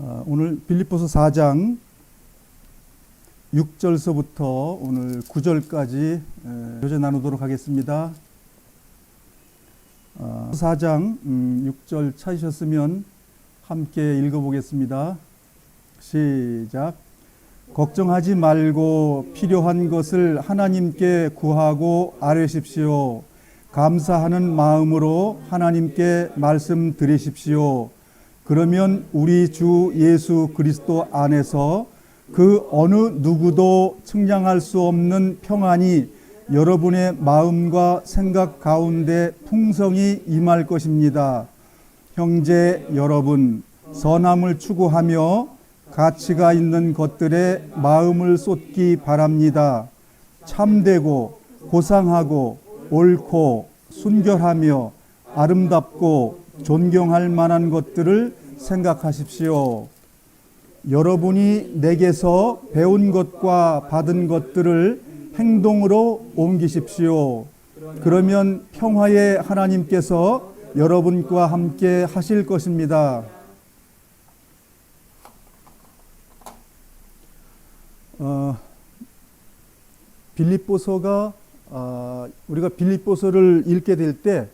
오늘 빌립보서 4장 6절서부터 오늘 9절까지 교제 나누도록 하겠습니다. 4장 6절 찾으셨으면 함께 읽어보겠습니다. 시작. 걱정하지 말고 필요한 것을 하나님께 구하고 아뢰십시오. 감사하는 마음으로 하나님께 말씀드리십시오. 그러면 우리 주 예수 그리스도 안에서 그 어느 누구도 측량할 수 없는 평안이 여러분의 마음과 생각 가운데 풍성히 임할 것입니다. 형제 여러분, 선함을 추구하며 가치가 있는 것들에 마음을 쏟기 바랍니다. 참되고 고상하고 옳고 순결하며 아름답고 존경할 만한 것들을 생각하십시오. 여러분이 내게서 배운 것과 받은 것들을 행동으로 옮기십시오. 그러면 평화의 하나님께서 여러분과 함께 하실 것입니다. 빌립보서가 우리가 빌립보서를 읽게 될 때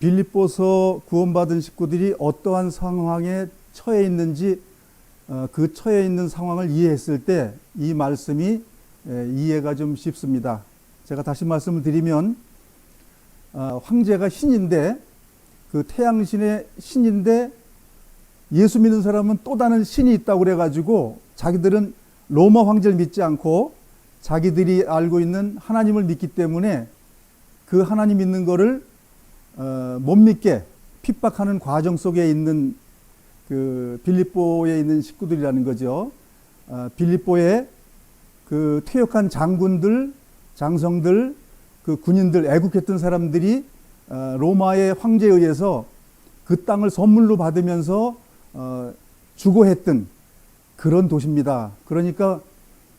빌립보서 구원받은 식구들이 어떠한 상황에 처해 있는지 그 처해 있는 상황을 이해했을 때 이 말씀이 이해가 좀 쉽습니다. 제가 다시 말씀을 드리면 황제가 신인데 그 태양신의 신인데 예수 믿는 사람은 또 다른 신이 있다고 그래가지고 자기들은 로마 황제를 믿지 않고 자기들이 알고 있는 하나님을 믿기 때문에 그 하나님 믿는 거를 못 믿게 핍박하는 과정 속에 있는 그 빌립보에 있는 식구들이라는 거죠. 빌립보에 그 퇴역한 장군들, 장성들, 그 군인들, 애국했던 사람들이 로마의 황제에 의해서 그 땅을 선물로 받으면서 주고했던 그런 도시입니다. 그러니까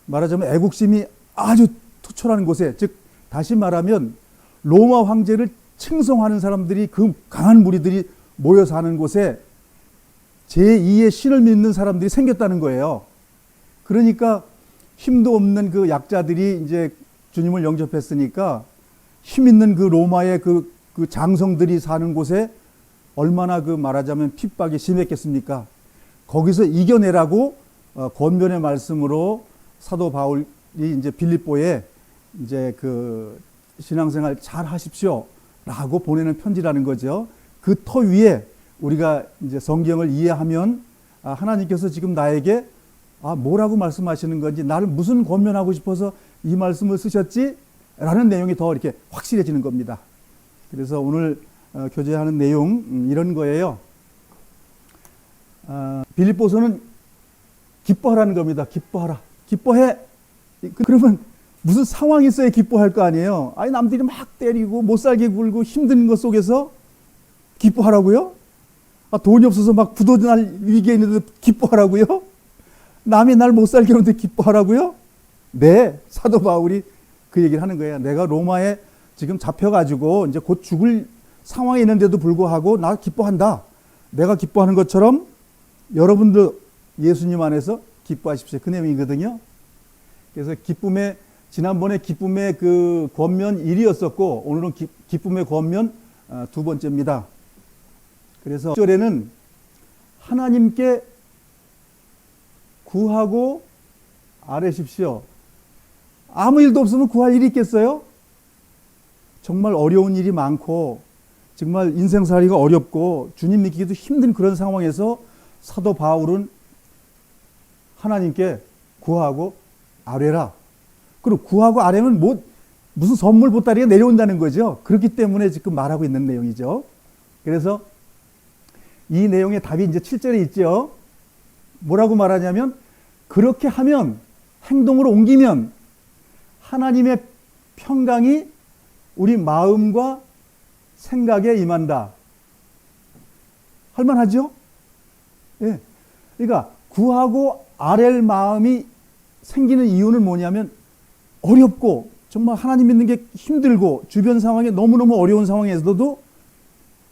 말하자면 애국심이 아주 투철한 곳에, 즉 다시 말하면 로마 황제를 칭송하는 사람들이, 그 강한 무리들이 모여 사는 곳에 제2의 신을 믿는 사람들이 생겼다는 거예요. 그러니까 힘도 없는 그 약자들이 이제 주님을 영접했으니까 힘 있는 그 로마의 그 장성들이 사는 곳에 얼마나 그 말하자면 핍박이 심했겠습니까? 거기서 이겨내라고 권면의 말씀으로 사도 바울이 이제 빌립보에 이제 그 신앙생활 잘 하십시오 라고 보내는 편지라는 거죠. 그 터 위에 우리가 이제 성경을 이해하면 하나님께서 지금 나에게 뭐라고 말씀하시는 건지, 나를 무슨 권면하고 싶어서 이 말씀을 쓰셨지? 라는 내용이 더 이렇게 확실해지는 겁니다. 그래서 오늘 교제하는 내용 이런 거예요. 빌립보서는 기뻐하라는 겁니다. 기뻐하라. 기뻐해. 그러면 무슨 상황이 있어야 기뻐할 거 아니에요. 아니 남들이 막 때리고 못살게 굴고 힘든 것 속에서 기뻐하라고요? 돈이 없어서 막 부도날 위기에 있는데 기뻐하라고요? 남이 날 못살게 하는데 기뻐하라고요? 네, 사도 바울이 그 얘기를 하는 거예요. 내가 로마에 지금 잡혀가지고 이제 곧 죽을 상황에 있는데도 불구하고 나 기뻐한다. 내가 기뻐하는 것처럼 여러분도 예수님 안에서 기뻐하십시오. 그 내용이거든요. 그래서 지난번에 기쁨의 그 권면 1이었었고 오늘은 기쁨의 권면 두 번째입니다. 그래서 1절에는 하나님께 구하고 아뢰십시오. 아무 일도 없으면 구할 일이 있겠어요? 정말 어려운 일이 많고 정말 인생살이가 어렵고 주님 믿기도 힘든 그런 상황에서 사도 바울은 하나님께 구하고 아뢰라. 그리고 구하고 아뢰면 무슨 선물 보따리가 내려온다는 거죠. 그렇기 때문에 지금 말하고 있는 내용이죠. 그래서 이 내용의 답이 이제 7절에 있죠. 뭐라고 말하냐면 그렇게 하면, 행동으로 옮기면 하나님의 평강이 우리 마음과 생각에 임한다. 할만하죠? 예. 그러니까 구하고 아랠 마음이 생기는 이유는 뭐냐면 어렵고 정말 하나님 믿는 게 힘들고 주변 상황이 너무너무 어려운 상황에서도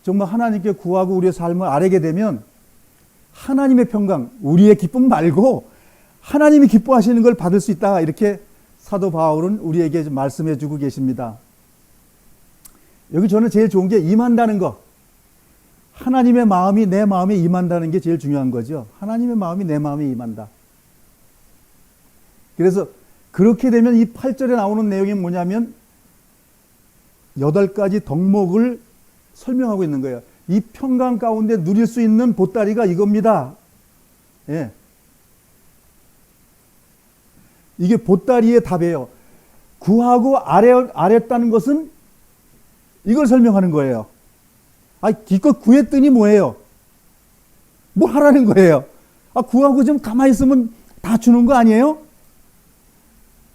정말 하나님께 구하고 우리의 삶을 아뢰게 되면 하나님의 평강, 우리의 기쁨 말고 하나님이 기뻐하시는 걸 받을 수 있다. 이렇게 사도 바울은 우리에게 말씀해 주고 계십니다. 여기 저는 제일 좋은 게 임한다는 거. 하나님의 마음이 내 마음에 임한다는 게 제일 중요한 거죠. 하나님의 마음이 내 마음에 임한다. 그래서 그렇게 되면 이 8절에 나오는 내용이 뭐냐면 8가지 덕목을 설명하고 있는 거예요. 이 평강 가운데 누릴 수 있는 보따리가 이겁니다. 예. 이게 보따리의 답이에요. 구하고 아랬다는 것은 이걸 설명하는 거예요. 기껏 구했더니 뭐예요? 뭐 하라는 거예요? 구하고 좀 가만히 있으면 다 주는 거 아니에요?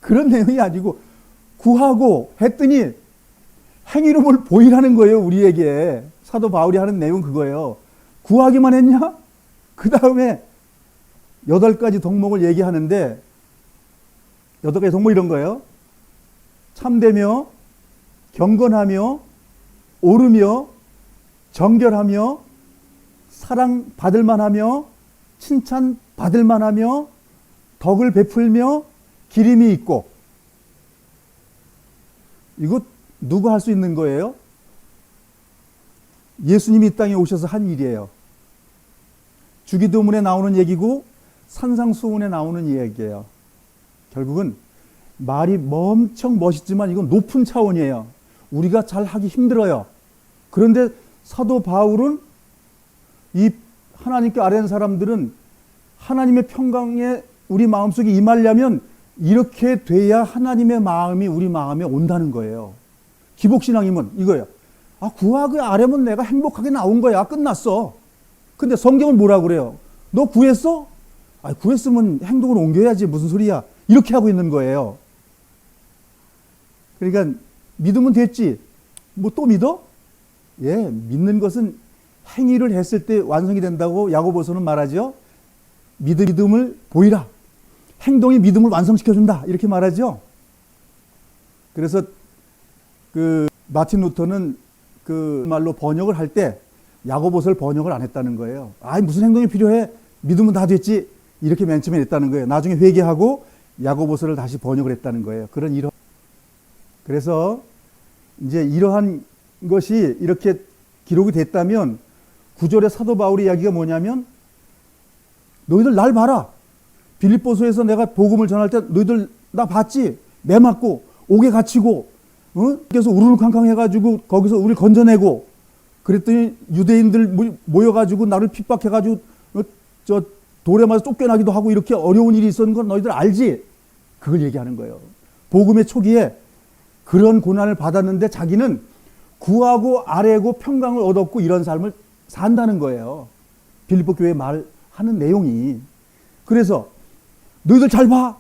그런 내용이 아니고 구하고 했더니 행위로 뭘 보이라는 거예요. 우리에게. 사도 바울이 하는 내용은 그거예요. 구하기만 했냐? 그 다음에 8가지 덕목을 얘기하는데 8가지 덕목 이런 거예요. 참되며 경건하며 옳으며 정결하며 사랑받을 만하며 칭찬받을 만하며 덕을 베풀며 기림이 있고. 이거 누가 할 수 있는 거예요? 예수님이 이 땅에 오셔서 한 일이에요. 주기도문에 나오는 얘기고 산상수훈에 나오는 얘기예요. 결국은 말이 엄청 멋있지만 이건 높은 차원이에요. 우리가 잘 하기 힘들어요. 그런데 사도 바울은 이 하나님께 아뢰는 사람들은 하나님의 평강에 우리 마음속에 임하려면 이렇게 돼야 하나님의 마음이 우리 마음에 온다는 거예요. 기복신앙이면 이거예요. 구하고 아뢰면 내가 행복하게 나온 거야. 끝났어. 근데 성경은 뭐라고 그래요? 너 구했어? 구했으면 행동을 옮겨야지. 무슨 소리야. 이렇게 하고 있는 거예요. 그러니까 믿으면 됐지. 뭐 또 믿어? 예, 믿는 것은 행위를 했을 때 완성이 된다고 야고보서는 말하죠. 믿음을 보이라. 행동이 믿음을 완성시켜준다. 이렇게 말하죠. 그래서 마틴 루터는 그 말로 번역을 할 때 야고보서를 번역을 안 했다는 거예요. 무슨 행동이 필요해? 믿으면 다 됐지. 이렇게 맨 처음에 했다는 거예요. 나중에 회개하고 야고보서를 다시 번역을 했다는 거예요. 그래서 이제 이러한 것이 이렇게 기록이 됐다면 9절의 사도 바울의 이야기가 뭐냐면 너희들 날 봐라. 빌립보서에서 내가 복음을 전할 때 너희들 나 봤지? 매 맞고 옥에 갇히고 그래서 우르르캉캉 해가지고 거기서 우리 건져내고 그랬더니 유대인들 모여가지고 나를 핍박해가지고 저 돌에 맞아 쫓겨나기도 하고 이렇게 어려운 일이 있었는 건 너희들 알지? 그걸 얘기하는 거예요. 복음의 초기에 그런 고난을 받았는데 자기는 구하고 아뢰고 평강을 얻었고 이런 삶을 산다는 거예요. 빌립보 교회 말하는 내용이. 그래서 너희들 잘 봐.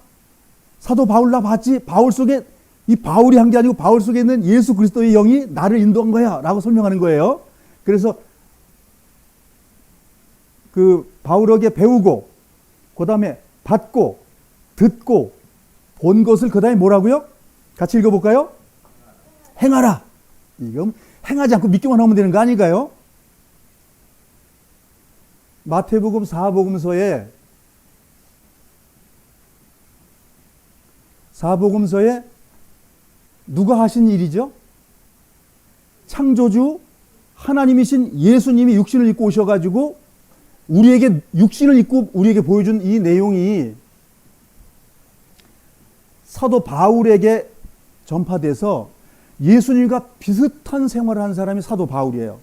사도 바울 나 봤지? 바울 속에 이 바울이 한 게 아니고 바울 속에 있는 예수 그리스도의 영이 나를 인도한 거야 라고 설명하는 거예요. 그래서 그 바울에게 배우고 그 다음에 받고 듣고 본 것을 그 다음에 뭐라고요? 같이 읽어볼까요? 행하라. 이건 행하지 않고 믿기만 하면 되는 거 아닌가요? 마태복음 4복음서에 누가 하신 일이죠? 창조주 하나님이신 예수님이 육신을 입고 오셔가지고 우리에게 육신을 입고 우리에게 보여준 이 내용이 사도 바울에게 전파돼서 예수님과 비슷한 생활을 한 사람이 사도 바울이에요.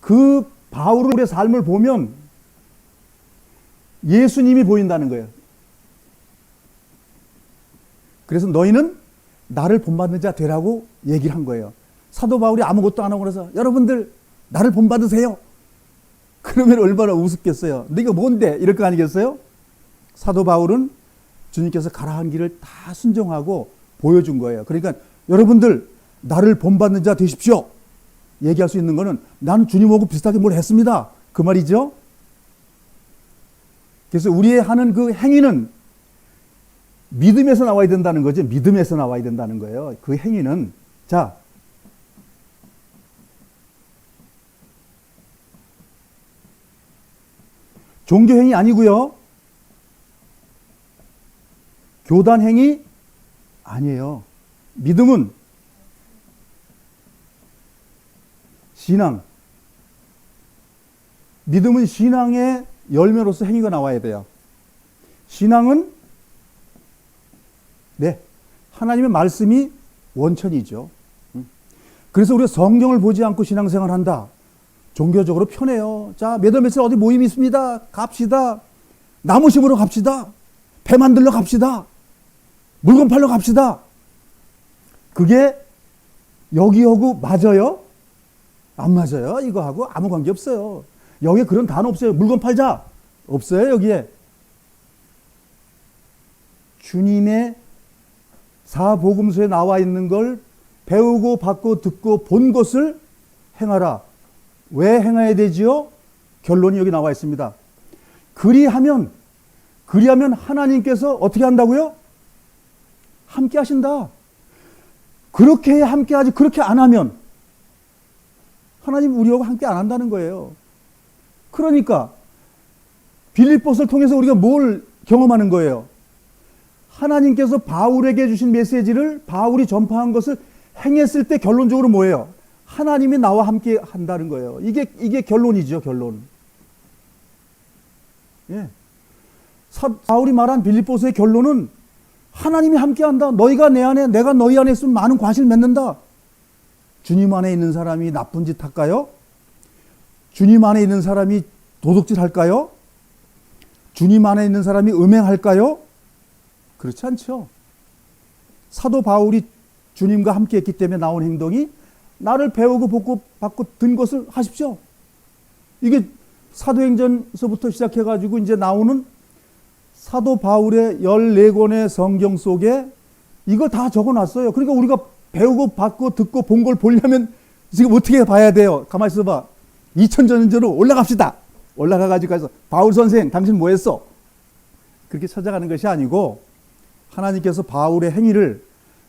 그 바울의 삶을 보면 예수님이 보인다는 거예요. 그래서 너희는 나를 본받는 자 되라고 얘기를 한 거예요. 사도 바울이 아무것도 안 하고 그래서 여러분들 나를 본받으세요. 그러면 얼마나 우습겠어요. 네가 뭔데? 이럴 거 아니겠어요? 사도 바울은 주님께서 가라 한 길을 다 순종하고 보여준 거예요. 그러니까 여러분들 나를 본받는 자 되십시오. 얘기할 수 있는 거는 나는 주님하고 비슷하게 뭘 했습니다. 그 말이죠. 그래서 우리의 하는 그 행위는 믿음에서 나와야 된다는 거죠. 믿음에서 나와야 된다는 거예요. 그 행위는. 자, 종교행위 아니고요. 교단행위 아니에요. 믿음은 신앙. 믿음은 신앙의 열매로서 행위가 나와야 돼요. 신앙은 하나님의 말씀이 원천이죠. 그래서 우리가 성경을 보지 않고 신앙생활 한다. 종교적으로 편해요. 자, 몇 월 며칠 어디 모임이 있습니다. 갑시다. 나무 심으러 갑시다. 배 만들러 갑시다. 물건 팔러 갑시다. 그게 여기하고 맞아요? 안 맞아요. 이거하고 아무 관계 없어요. 여기에 그런 단어 없어요. 물건 팔자. 없어요, 여기에. 주님의 사복음서에 나와 있는 걸 배우고 받고 듣고 본 것을 행하라. 왜 행해야 되지요? 결론이 여기 나와 있습니다. 그리하면 하나님께서 어떻게 한다고요? 함께 하신다. 그렇게 해야 함께 하지, 그렇게 안 하면 하나님 우리하고 함께 안 한다는 거예요. 그러니까 빌립보서를 통해서 우리가 뭘 경험하는 거예요? 하나님께서 바울에게 주신 메시지를 바울이 전파한 것을 행했을 때 결론적으로 뭐예요? 하나님이 나와 함께 한다는 거예요. 이게 결론이죠, 결론. 예. 바울이 말한 빌립보서의 결론은 하나님이 함께 한다. 너희가 내 안에, 내가 너희 안에 있으면 많은 과실을 맺는다. 주님 안에 있는 사람이 나쁜 짓 할까요? 주님 안에 있는 사람이 도둑질 할까요? 주님 안에 있는 사람이 음행할까요? 그렇지 않죠. 사도 바울이 주님과 함께 했기 때문에 나온 행동이 나를 배우고 받고 든 것을 하십시오. 이게 사도행전서부터 시작해가지고 이제 나오는 사도 바울의 14권의 성경 속에 이걸 다 적어놨어요. 그러니까 우리가 배우고 받고 듣고 본 걸 보려면 지금 어떻게 봐야 돼요? 가만히 있어봐. 2000년 전으로 올라갑시다. 올라가가지고 가서 바울 선생 당신 뭐 했어? 그렇게 찾아가는 것이 아니고 하나님께서 바울의 행위를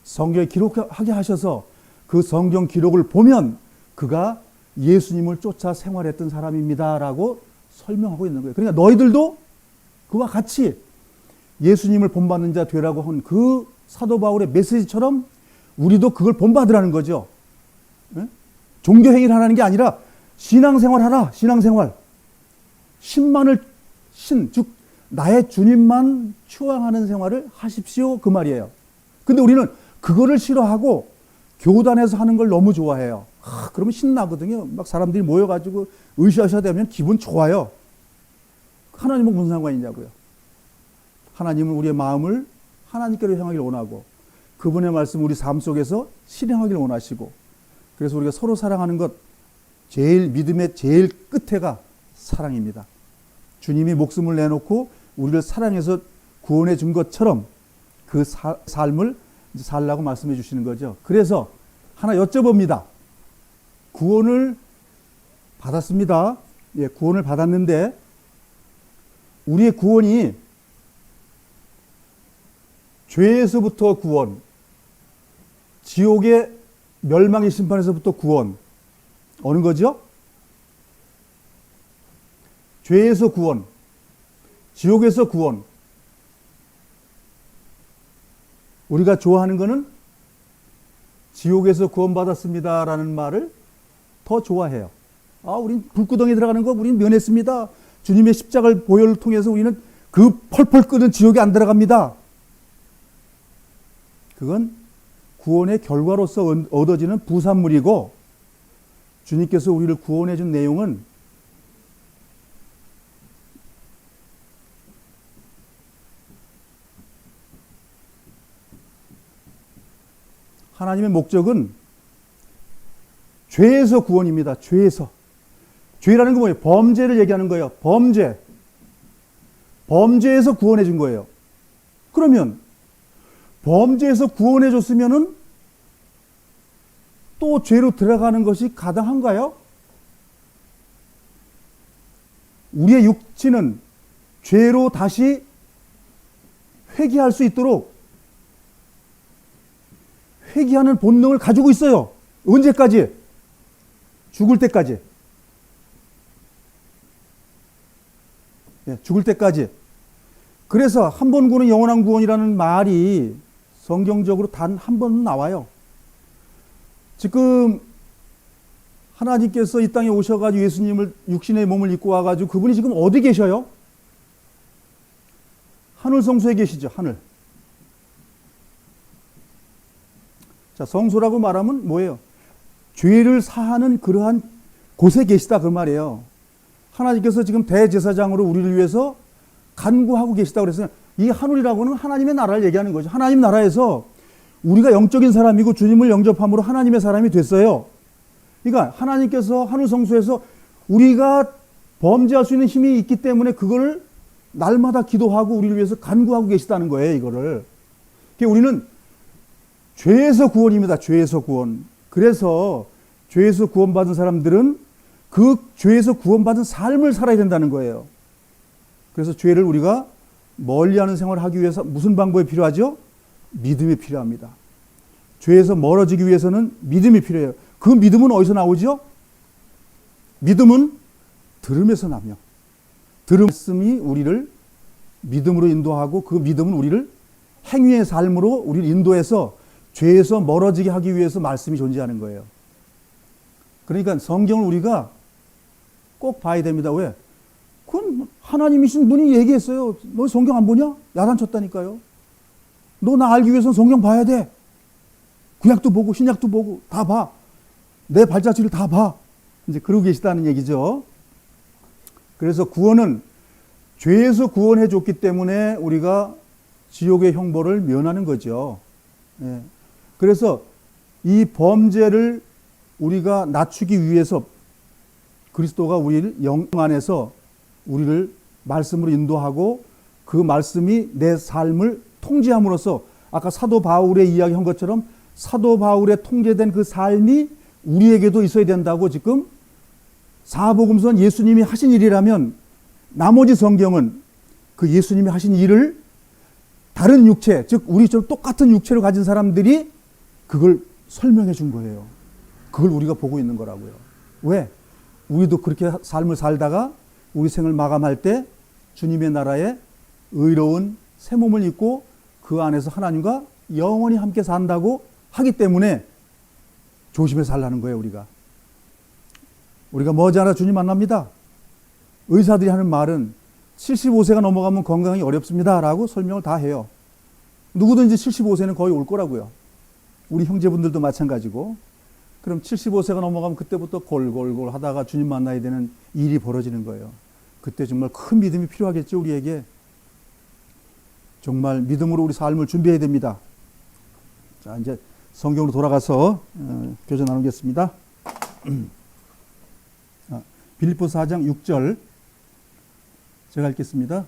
성경에 기록하게 하셔서 그 성경 기록을 보면 그가 예수님을 쫓아 생활했던 사람입니다라고 설명하고 있는 거예요. 그러니까 너희들도 그와 같이 예수님을 본받는 자 되라고 한 그 사도 바울의 메시지처럼 우리도 그걸 본받으라는 거죠. 네? 종교 행위를 하라는 게 아니라 신앙생활 하라. 신앙생활. 즉 나의 주님만 추앙하는 생활을 하십시오. 그 말이에요. 근데 우리는 그거를 싫어하고 교단에서 하는 걸 너무 좋아해요. 그러면 신나거든요. 막 사람들이 모여가지고 으쌰으쌰 되면 기분 좋아요. 하나님은 무슨 상관이냐고요. 하나님은 우리의 마음을 하나님께로 향하기를 원하고 그분의 말씀 우리 삶 속에서 실행하기를 원하시고 그래서 우리가 서로 사랑하는 것 믿음의 제일 끝에가 사랑입니다. 주님이 목숨을 내놓고 우리를 사랑해서 구원해 준 것처럼 그 삶을 살라고 말씀해 주시는 거죠. 그래서 하나 여쭤봅니다. 구원을 받았습니다. 예, 구원을 받았는데 우리의 구원이 죄에서부터 구원, 지옥의 멸망의 심판에서부터 구원, 어느 거죠? 죄에서 구원, 지옥에서 구원. 우리가 좋아하는 거는 지옥에서 구원받았습니다라는 말을 더 좋아해요. 우린 불구덩이에 들어가는 거 우린 면했습니다. 주님의 십자가를 보혈을 통해서 우리는 그 펄펄 끓는 지옥에 안 들어갑니다. 그건 구원의 결과로서 얻어지는 부산물이고 주님께서 우리를 구원해 준 내용은 하나님의 목적은 죄에서 구원입니다. 죄에서. 죄라는 건 뭐예요? 범죄를 얘기하는 거예요. 범죄. 범죄에서 구원해 준 거예요. 그러면 범죄에서 구원해 줬으면은 또 죄로 들어가는 것이 가당한가요? 우리의 육체는 죄로 다시 회개할 수 있도록 회개하는 본능을 가지고 있어요. 언제까지? 죽을 때까지. 예, 죽을 때까지. 그래서 한 번 구원은 영원한 구원이라는 말이 성경적으로 단 한 번 나와요. 지금 하나님께서 이 땅에 오셔가지고 예수님을 육신의 몸을 입고 와가지고 그분이 지금 어디 계셔요? 하늘 성소에 계시죠. 하늘. 자, 성소라고 말하면 뭐예요? 죄를 사하는 그러한 곳에 계시다 그 말이에요. 하나님께서 지금 대제사장으로 우리를 위해서 간구하고 계시다고 그랬어요. 이 하늘이라고는 하나님의 나라를 얘기하는 거죠. 하나님 나라에서 우리가 영적인 사람이고 주님을 영접함으로 하나님의 사람이 됐어요. 그러니까 하나님께서 하늘 성소에서 우리가 범죄할 수 있는 힘이 있기 때문에 그걸 날마다 기도하고 우리를 위해서 간구하고 계시다는 거예요. 이거를. 그러니까 우리는 죄에서 구원입니다. 죄에서 구원. 그래서 죄에서 구원받은 사람들은 그 죄에서 구원받은 삶을 살아야 된다는 거예요. 그래서 죄를 우리가 멀리하는 생활을 하기 위해서 무슨 방법이 필요하죠? 믿음이 필요합니다. 죄에서 멀어지기 위해서는 믿음이 필요해요. 그 믿음은 어디서 나오죠? 믿음은 들음에서 나며 들음이 우리를 믿음으로 인도하고 그 믿음은 우리를 행위의 삶으로 우리를 인도해서 죄에서 멀어지게 하기 위해서 말씀이 존재하는 거예요. 그러니까 성경을 우리가 꼭 봐야 됩니다. 왜? 그건 하나님이신 분이 얘기했어요. 너 성경 안 보냐? 야단쳤다니까요. 너 나 알기 위해서는 성경 봐야 돼. 구약도 보고 신약도 보고 다 봐. 내 발자취를 다 봐. 이제 그러고 계시다는 얘기죠. 그래서 구원은 죄에서 구원해 줬기 때문에 우리가 지옥의 형벌을 면하는 거죠. 예. 그래서 이 범죄를 우리가 낮추기 위해서 그리스도가 우리를 영 안에서 우리를 말씀으로 인도하고 그 말씀이 내 삶을 통제함으로써 아까 사도 바울의 이야기한 것처럼 사도 바울의 통제된 그 삶이 우리에게도 있어야 된다고 지금 사복음서는 예수님이 하신 일이라면 나머지 성경은 그 예수님이 하신 일을 다른 육체, 즉 우리처럼 똑같은 육체를 가진 사람들이 그걸 설명해 준 거예요. 그걸 우리가 보고 있는 거라고요. 왜? 우리도 그렇게 삶을 살다가 우리 생을 마감할 때 주님의 나라에 의로운 새 몸을 입고 그 안에서 하나님과 영원히 함께 산다고 하기 때문에 조심해서 살라는 거예요. 우리가 머지않아 주님 만납니다. 의사들이 하는 말은 75세가 넘어가면 건강이 어렵습니다 라고 설명을 다 해요. 누구든지 75세는 거의 올 거라고요. 우리 형제분들도 마찬가지고. 그럼 75세가 넘어가면 그때부터 골골골 하다가 주님 만나야 되는 일이 벌어지는 거예요. 그때 정말 큰 믿음이 필요하겠죠. 우리에게. 정말 믿음으로 우리 삶을 준비해야 됩니다. 자, 이제 성경으로 돌아가서 교제 나누겠습니다. 빌립보서 4장 6절 제가 읽겠습니다.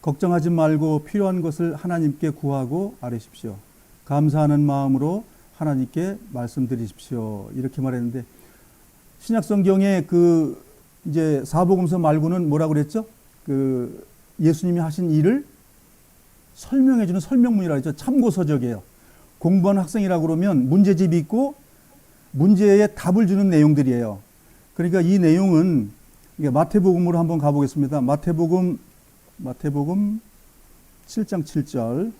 걱정하지 말고 필요한 것을 하나님께 구하고 아뢰십시오. 감사하는 마음으로 하나님께 말씀드리십시오. 이렇게 말했는데 신약 성경에 그 이제 사복음서 말고는 뭐라고 그랬죠? 그 예수님이 하신 일을 설명해 주는 설명문이라고 했죠. 참고서적이에요. 공부하는 학생이라고 그러면 문제집이 있고 문제에 답을 주는 내용들이에요. 그러니까 이 내용은 마태복음으로 한번 가보겠습니다. 마태복음 7장 7절.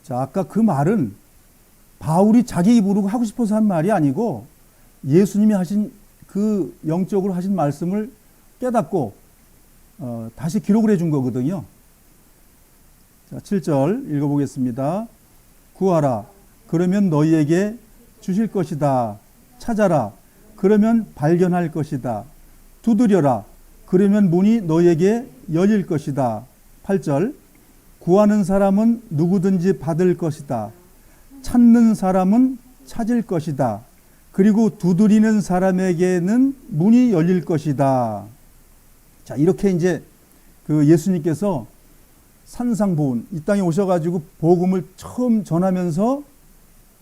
자, 아까 그 말은 바울이 자기 입으로 하고 싶어서 한 말이 아니고 예수님이 하신 그 영적으로 하신 말씀을 깨닫고 다시 기록을 해준 거거든요. 자, 7절 읽어보겠습니다. 구하라. 그러면 너희에게 주실 것이다. 찾아라. 그러면 발견할 것이다. 두드려라. 그러면 문이 너희에게 열릴 것이다. 8절. 구하는 사람은 누구든지 받을 것이다. 찾는 사람은 찾을 것이다. 그리고 두드리는 사람에게는 문이 열릴 것이다. 자, 이렇게 이제 그 예수님께서 산상보훈, 이 땅에 오셔가지고 복음을 처음 전하면서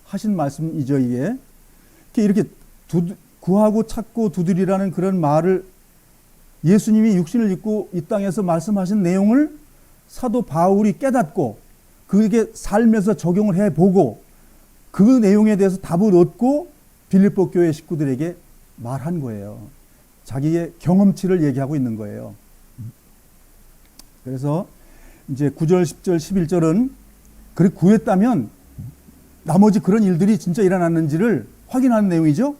하신 말씀이죠, 이게. 이렇게 구하고 찾고 두드리라는 그런 말을 예수님이 육신을 입고 이 땅에서 말씀하신 내용을 사도 바울이 깨닫고 그게 삶에서 적용을 해보고 그 내용에 대해서 답을 얻고 빌립보 교회 식구들에게 말한 거예요. 자기의 경험치를 얘기하고 있는 거예요. 그래서 이제 9절, 10절, 11절은 그래 구했다면 나머지 그런 일들이 진짜 일어났는지를 확인하는 내용이죠.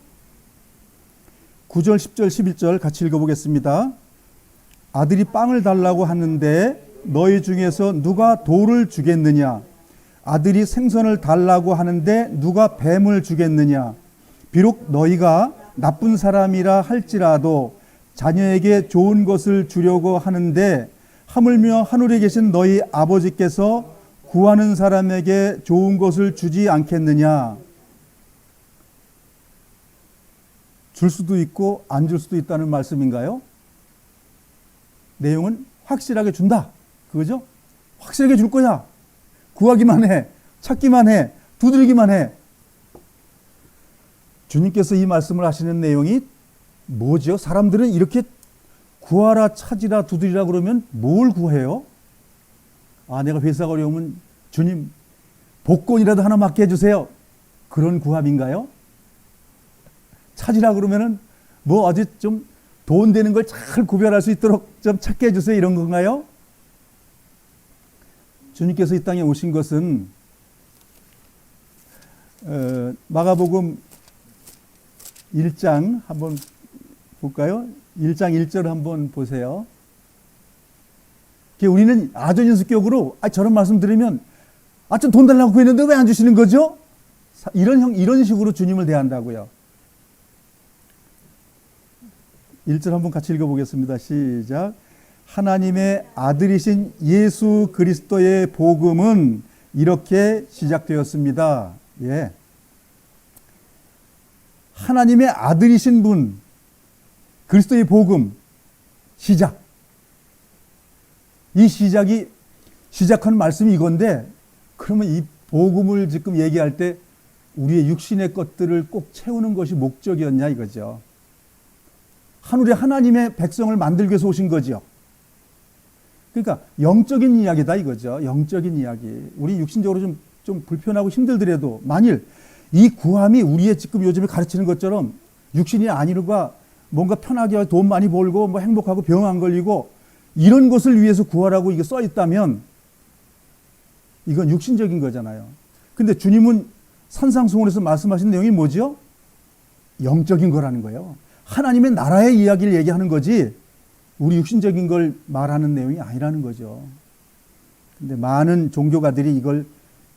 9절, 10절, 11절 같이 읽어보겠습니다. 아들이 빵을 달라고 하는데 너희 중에서 누가 돌을 주겠느냐? 아들이 생선을 달라고 하는데 누가 뱀을 주겠느냐? 비록 너희가 나쁜 사람이라 할지라도 자녀에게 좋은 것을 주려고 하는데 하물며 하늘에 계신 너희 아버지께서 구하는 사람에게 좋은 것을 주지 않겠느냐? 줄 수도 있고 안 줄 수도 있다는 말씀인가요? 내용은 확실하게 준다. 그거죠? 확실하게 줄 거야. 구하기만 해. 찾기만 해. 두드리기만 해. 주님께서 이 말씀을 하시는 내용이 뭐죠? 사람들은 이렇게 구하라, 찾으라, 두드리라 그러면 뭘 구해요? 아, 내가 회사가 어려우면 주님 복권이라도 하나 맡게 해주세요. 그런 구함인가요? 찾으라 그러면은 뭐 아주 좀 돈 되는 걸 잘 구별할 수 있도록 좀 찾게 해주세요. 이런 건가요? 주님께서 이 땅에 오신 것은 마가복음 1장 한번 볼까요? 1장 1절 한번 보세요. 우리는 아전인수격으로 저런 말씀 들으면 좀 돈 달라고 구했는데 왜 안 주시는 거죠? 이런 식으로 주님을 대한다고요. 1절 한번 같이 읽어보겠습니다. 시작. 하나님의 아들이신 예수 그리스도의 복음은 이렇게 시작되었습니다. 예. 하나님의 아들이신 분, 그리스도의 복음, 시작. 이 시작한 말씀이 이건데, 그러면 이 복음을 지금 얘기할 때 우리의 육신의 것들을 꼭 채우는 것이 목적이었냐 이거죠. 하늘에 하나님의 백성을 만들기 위해서 오신 거죠. 그러니까 영적인 이야기다 이거죠. 영적인 이야기. 우리 육신적으로 좀 불편하고 힘들더라도 만일 이 구함이 우리의 지금 요즘에 가르치는 것처럼 육신이 아니르가 뭔가 편하게 돈 많이 벌고 뭐 행복하고 병 안 걸리고 이런 것을 위해서 구하라고 이게 써 있다면 이건 육신적인 거잖아요. 근데 주님은 산상수훈에서 말씀하신 내용이 뭐죠? 영적인 거라는 거예요. 하나님의 나라의 이야기를 얘기하는 거지 우리 육신적인 걸 말하는 내용이 아니라는 거죠. 근데 많은 종교가들이 이걸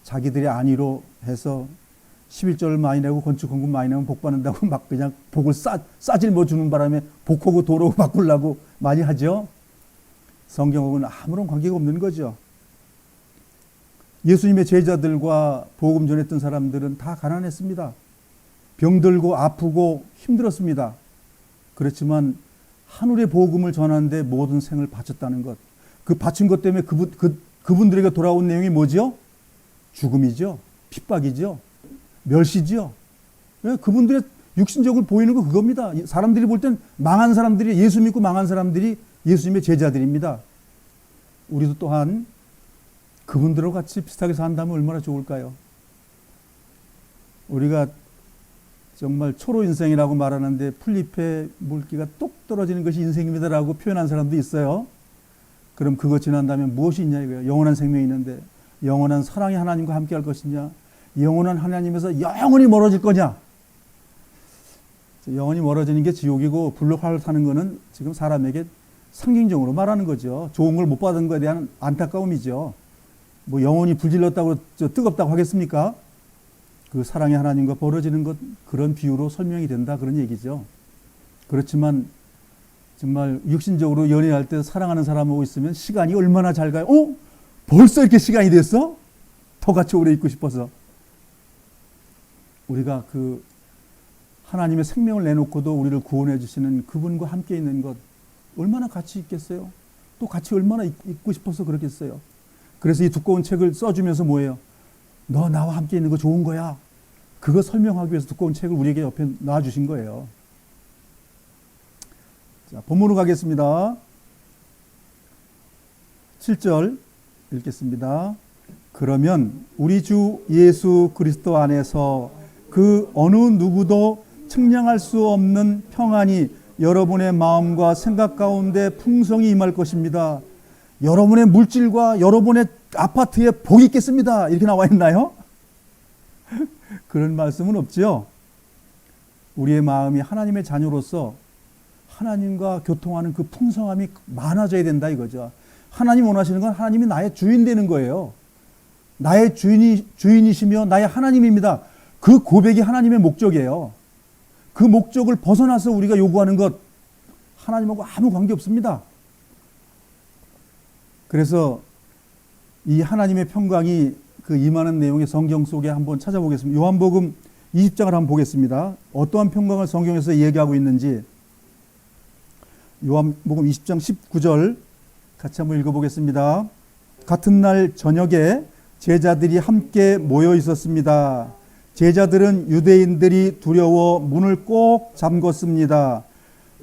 자기들의 안위로 해서 11조를 많이 내고 건축헌금 많이 내면 복 받는다고 막 그냥 복을 싸질러 주는 바람에 복하고 도로 바꾸려고 많이 하죠. 성경하고는 아무런 관계가 없는 거죠. 예수님의 제자들과 복음 전했던 사람들은 다 가난했습니다. 병들고 아프고 힘들었습니다. 그렇지만 하늘의 복음을 전하는데 모든 생을 바쳤다는 것. 그 바친 것 때문에 그분들에게 돌아온 내용이 뭐죠? 죽음이죠. 핍박이죠. 멸시죠. 그분들의 육신적으로 보이는 거 그겁니다. 사람들이 볼 땐 망한 사람들이, 예수 믿고 망한 사람들이 예수님의 제자들입니다. 우리도 또한 그분들과 같이 비슷하게 산다면 얼마나 좋을까요? 우리가 정말 초로 인생이라고 말하는데 풀잎에 물기가 똑 떨어지는 것이 인생입니다라고 표현한 사람도 있어요. 그럼 그거 지난다면 무엇이 있냐 이거예요. 영원한 생명이 있는데 영원한 사랑의 하나님과 함께 할 것이냐, 영원한 하나님에서 영원히 멀어질 거냐. 영원히 멀어지는 게 지옥이고 불로 활을 타는 거는 지금 사람에게 상징적으로 말하는 거죠. 좋은 걸 못 받은 것에 대한 안타까움이죠. 뭐 영원히 불질렀다고 뜨겁다고 하겠습니까? 그 사랑의 하나님과 벌어지는 것, 그런 비유로 설명이 된다 그런 얘기죠. 그렇지만 정말 육신적으로 연애할 때 사랑하는 사람하고 있으면 시간이 얼마나 잘 가요. 벌써 이렇게 시간이 됐어? 더 같이 오래 있고 싶어서. 우리가 그 하나님의 생명을 내놓고도 우리를 구원해 주시는 그분과 함께 있는 것 얼마나 같이 있겠어요? 또 같이 얼마나 있고 싶어서 그렇겠어요? 그래서 이 두꺼운 책을 써주면서 뭐예요? 너 나와 함께 있는 거 좋은 거야. 그거 설명하기 위해서 두꺼운 책을 우리에게 옆에 놔주신 거예요. 자, 본문으로 가겠습니다. 7절 읽겠습니다. 그러면 우리 주 예수 그리스도 안에서 그 어느 누구도 측량할 수 없는 평안이 여러분의 마음과 생각 가운데 풍성히 임할 것입니다. 여러분의 물질과 여러분의 아파트에 복이 있겠습니다. 이렇게 나와 있나요? 그런 말씀은 없죠. 우리의 마음이 하나님의 자녀로서 하나님과 교통하는 그 풍성함이 많아져야 된다 이거죠. 하나님 원하시는 건 하나님이 나의 주인 되는 거예요. 나의 주인이시며 나의 하나님입니다. 그 고백이 하나님의 목적이에요. 그 목적을 벗어나서 우리가 요구하는 것 하나님하고 아무 관계 없습니다. 그래서 이 하나님의 평강이 그 임하는 내용의 성경 속에 한번 찾아보겠습니다. 요한복음 20장을 한번 보겠습니다. 어떠한 평강을 성경에서 얘기하고 있는지 요한복음 20장 19절 같이 한번 읽어보겠습니다. 같은 날 저녁에 제자들이 함께 모여 있었습니다. 제자들은 유대인들이 두려워 문을 꼭 잠궜습니다.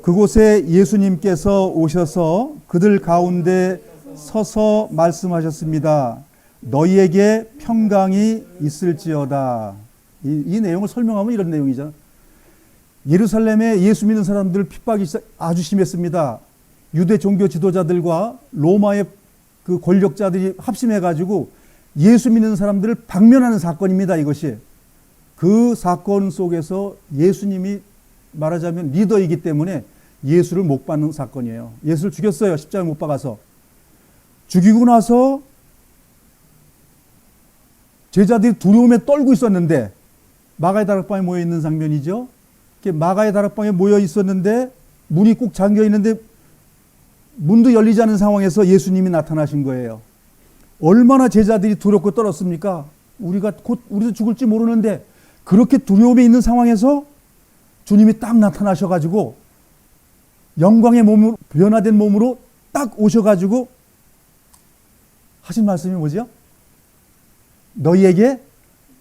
그곳에 예수님께서 오셔서 그들 가운데 서서 말씀하셨습니다. 너희에게 평강이 있을지어다. 이 내용을 설명하면 이런 내용이죠. 예루살렘에 예수 믿는 사람들 핍박이 아주 심했습니다. 유대 종교 지도자들과 로마의 그 권력자들이 합심해가지고 예수 믿는 사람들을 박멸하는 사건입니다. 이것이. 그 사건 속에서 예수님이 말하자면 리더이기 때문에 예수를 못 박는 사건이에요. 예수를 죽였어요. 십자가에 못 박아서. 죽이고 나서 제자들이 두려움에 떨고 있었는데 마가의 다락방에 모여 있는 장면이죠. 마가의 다락방에 모여 있었는데 문이 꼭 잠겨 있는데 문도 열리지 않은 상황에서 예수님이 나타나신 거예요. 얼마나 제자들이 두렵고 떨었습니까? 우리도 죽을지 모르는데 그렇게 두려움에 있는 상황에서 주님이 딱 나타나셔가지고 영광의 몸으로 변화된 몸으로 딱 오셔가지고 하신 말씀이 뭐죠? 너희에게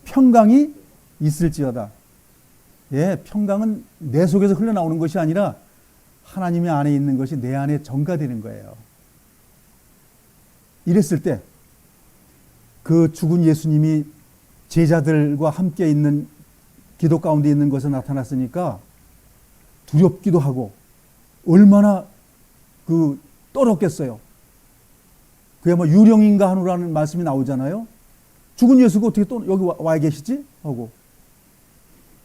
평강이 있을지어다. 예, 평강은 내 속에서 흘러나오는 것이 아니라 하나님의 안에 있는 것이 내 안에 전가되는 거예요. 이랬을 때 그 죽은 예수님이 제자들과 함께 있는 기도 가운데 있는 것에 나타났으니까 두렵기도 하고 얼마나 떨었겠어요. 그야말로 유령인가 하노라는 말씀이 나오잖아요. 죽은 예수가 어떻게 또 여기 와 계시지? 하고.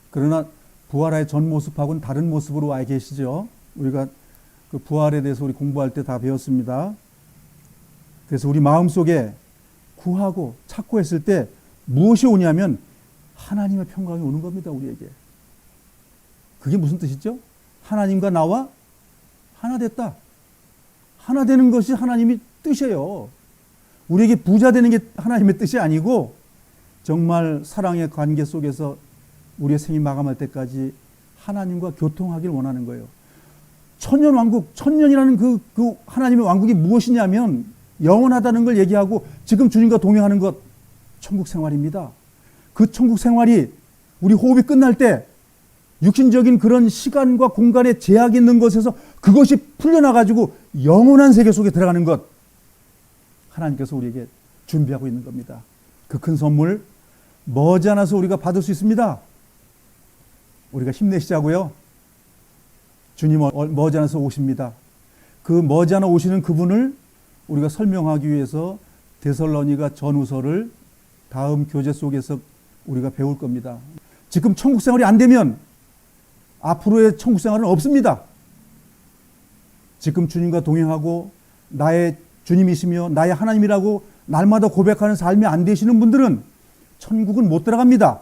그러나 부활의 전 모습하고는 다른 모습으로 와 계시죠. 우리가 그 부활에 대해서 우리 공부할 때 다 배웠습니다. 그래서 우리 마음속에 구하고 찾고 했을 때 무엇이 오냐면 하나님의 평강이 오는 겁니다. 우리에게. 그게 무슨 뜻이죠? 하나님과 나와 하나 됐다. 하나 되는 것이 하나님의 뜻이에요. 우리에게 부자 되는 게 하나님의 뜻이 아니고 정말 사랑의 관계 속에서 우리의 생이 마감할 때까지 하나님과 교통하기를 원하는 거예요. 천년왕국, 천년이라는 그 하나님의 왕국이 무엇이냐면 영원하다는 걸 얘기하고 지금 주님과 동행하는 것, 천국 생활입니다. 그 천국 생활이 우리 호흡이 끝날 때 육신적인 그런 시간과 공간에 제약이 있는 것에서 그것이 풀려나가지고 영원한 세계 속에 들어가는 것, 하나님께서 우리에게 준비하고 있는 겁니다. 그 큰 선물 머지않아서 우리가 받을 수 있습니다. 우리가 힘내시자고요. 주님 머지않아서 오십니다. 그 머지않아 오시는 그분을 우리가 설명하기 위해서 데살로니가 전후서를 다음 교재 속에서 우리가 배울 겁니다. 지금 천국 생활이 안 되면 앞으로의 천국 생활은 없습니다. 지금 주님과 동행하고 나의 주님이시며 나의 하나님이라고 날마다 고백하는 삶이 안 되시는 분들은 천국은 못 들어갑니다.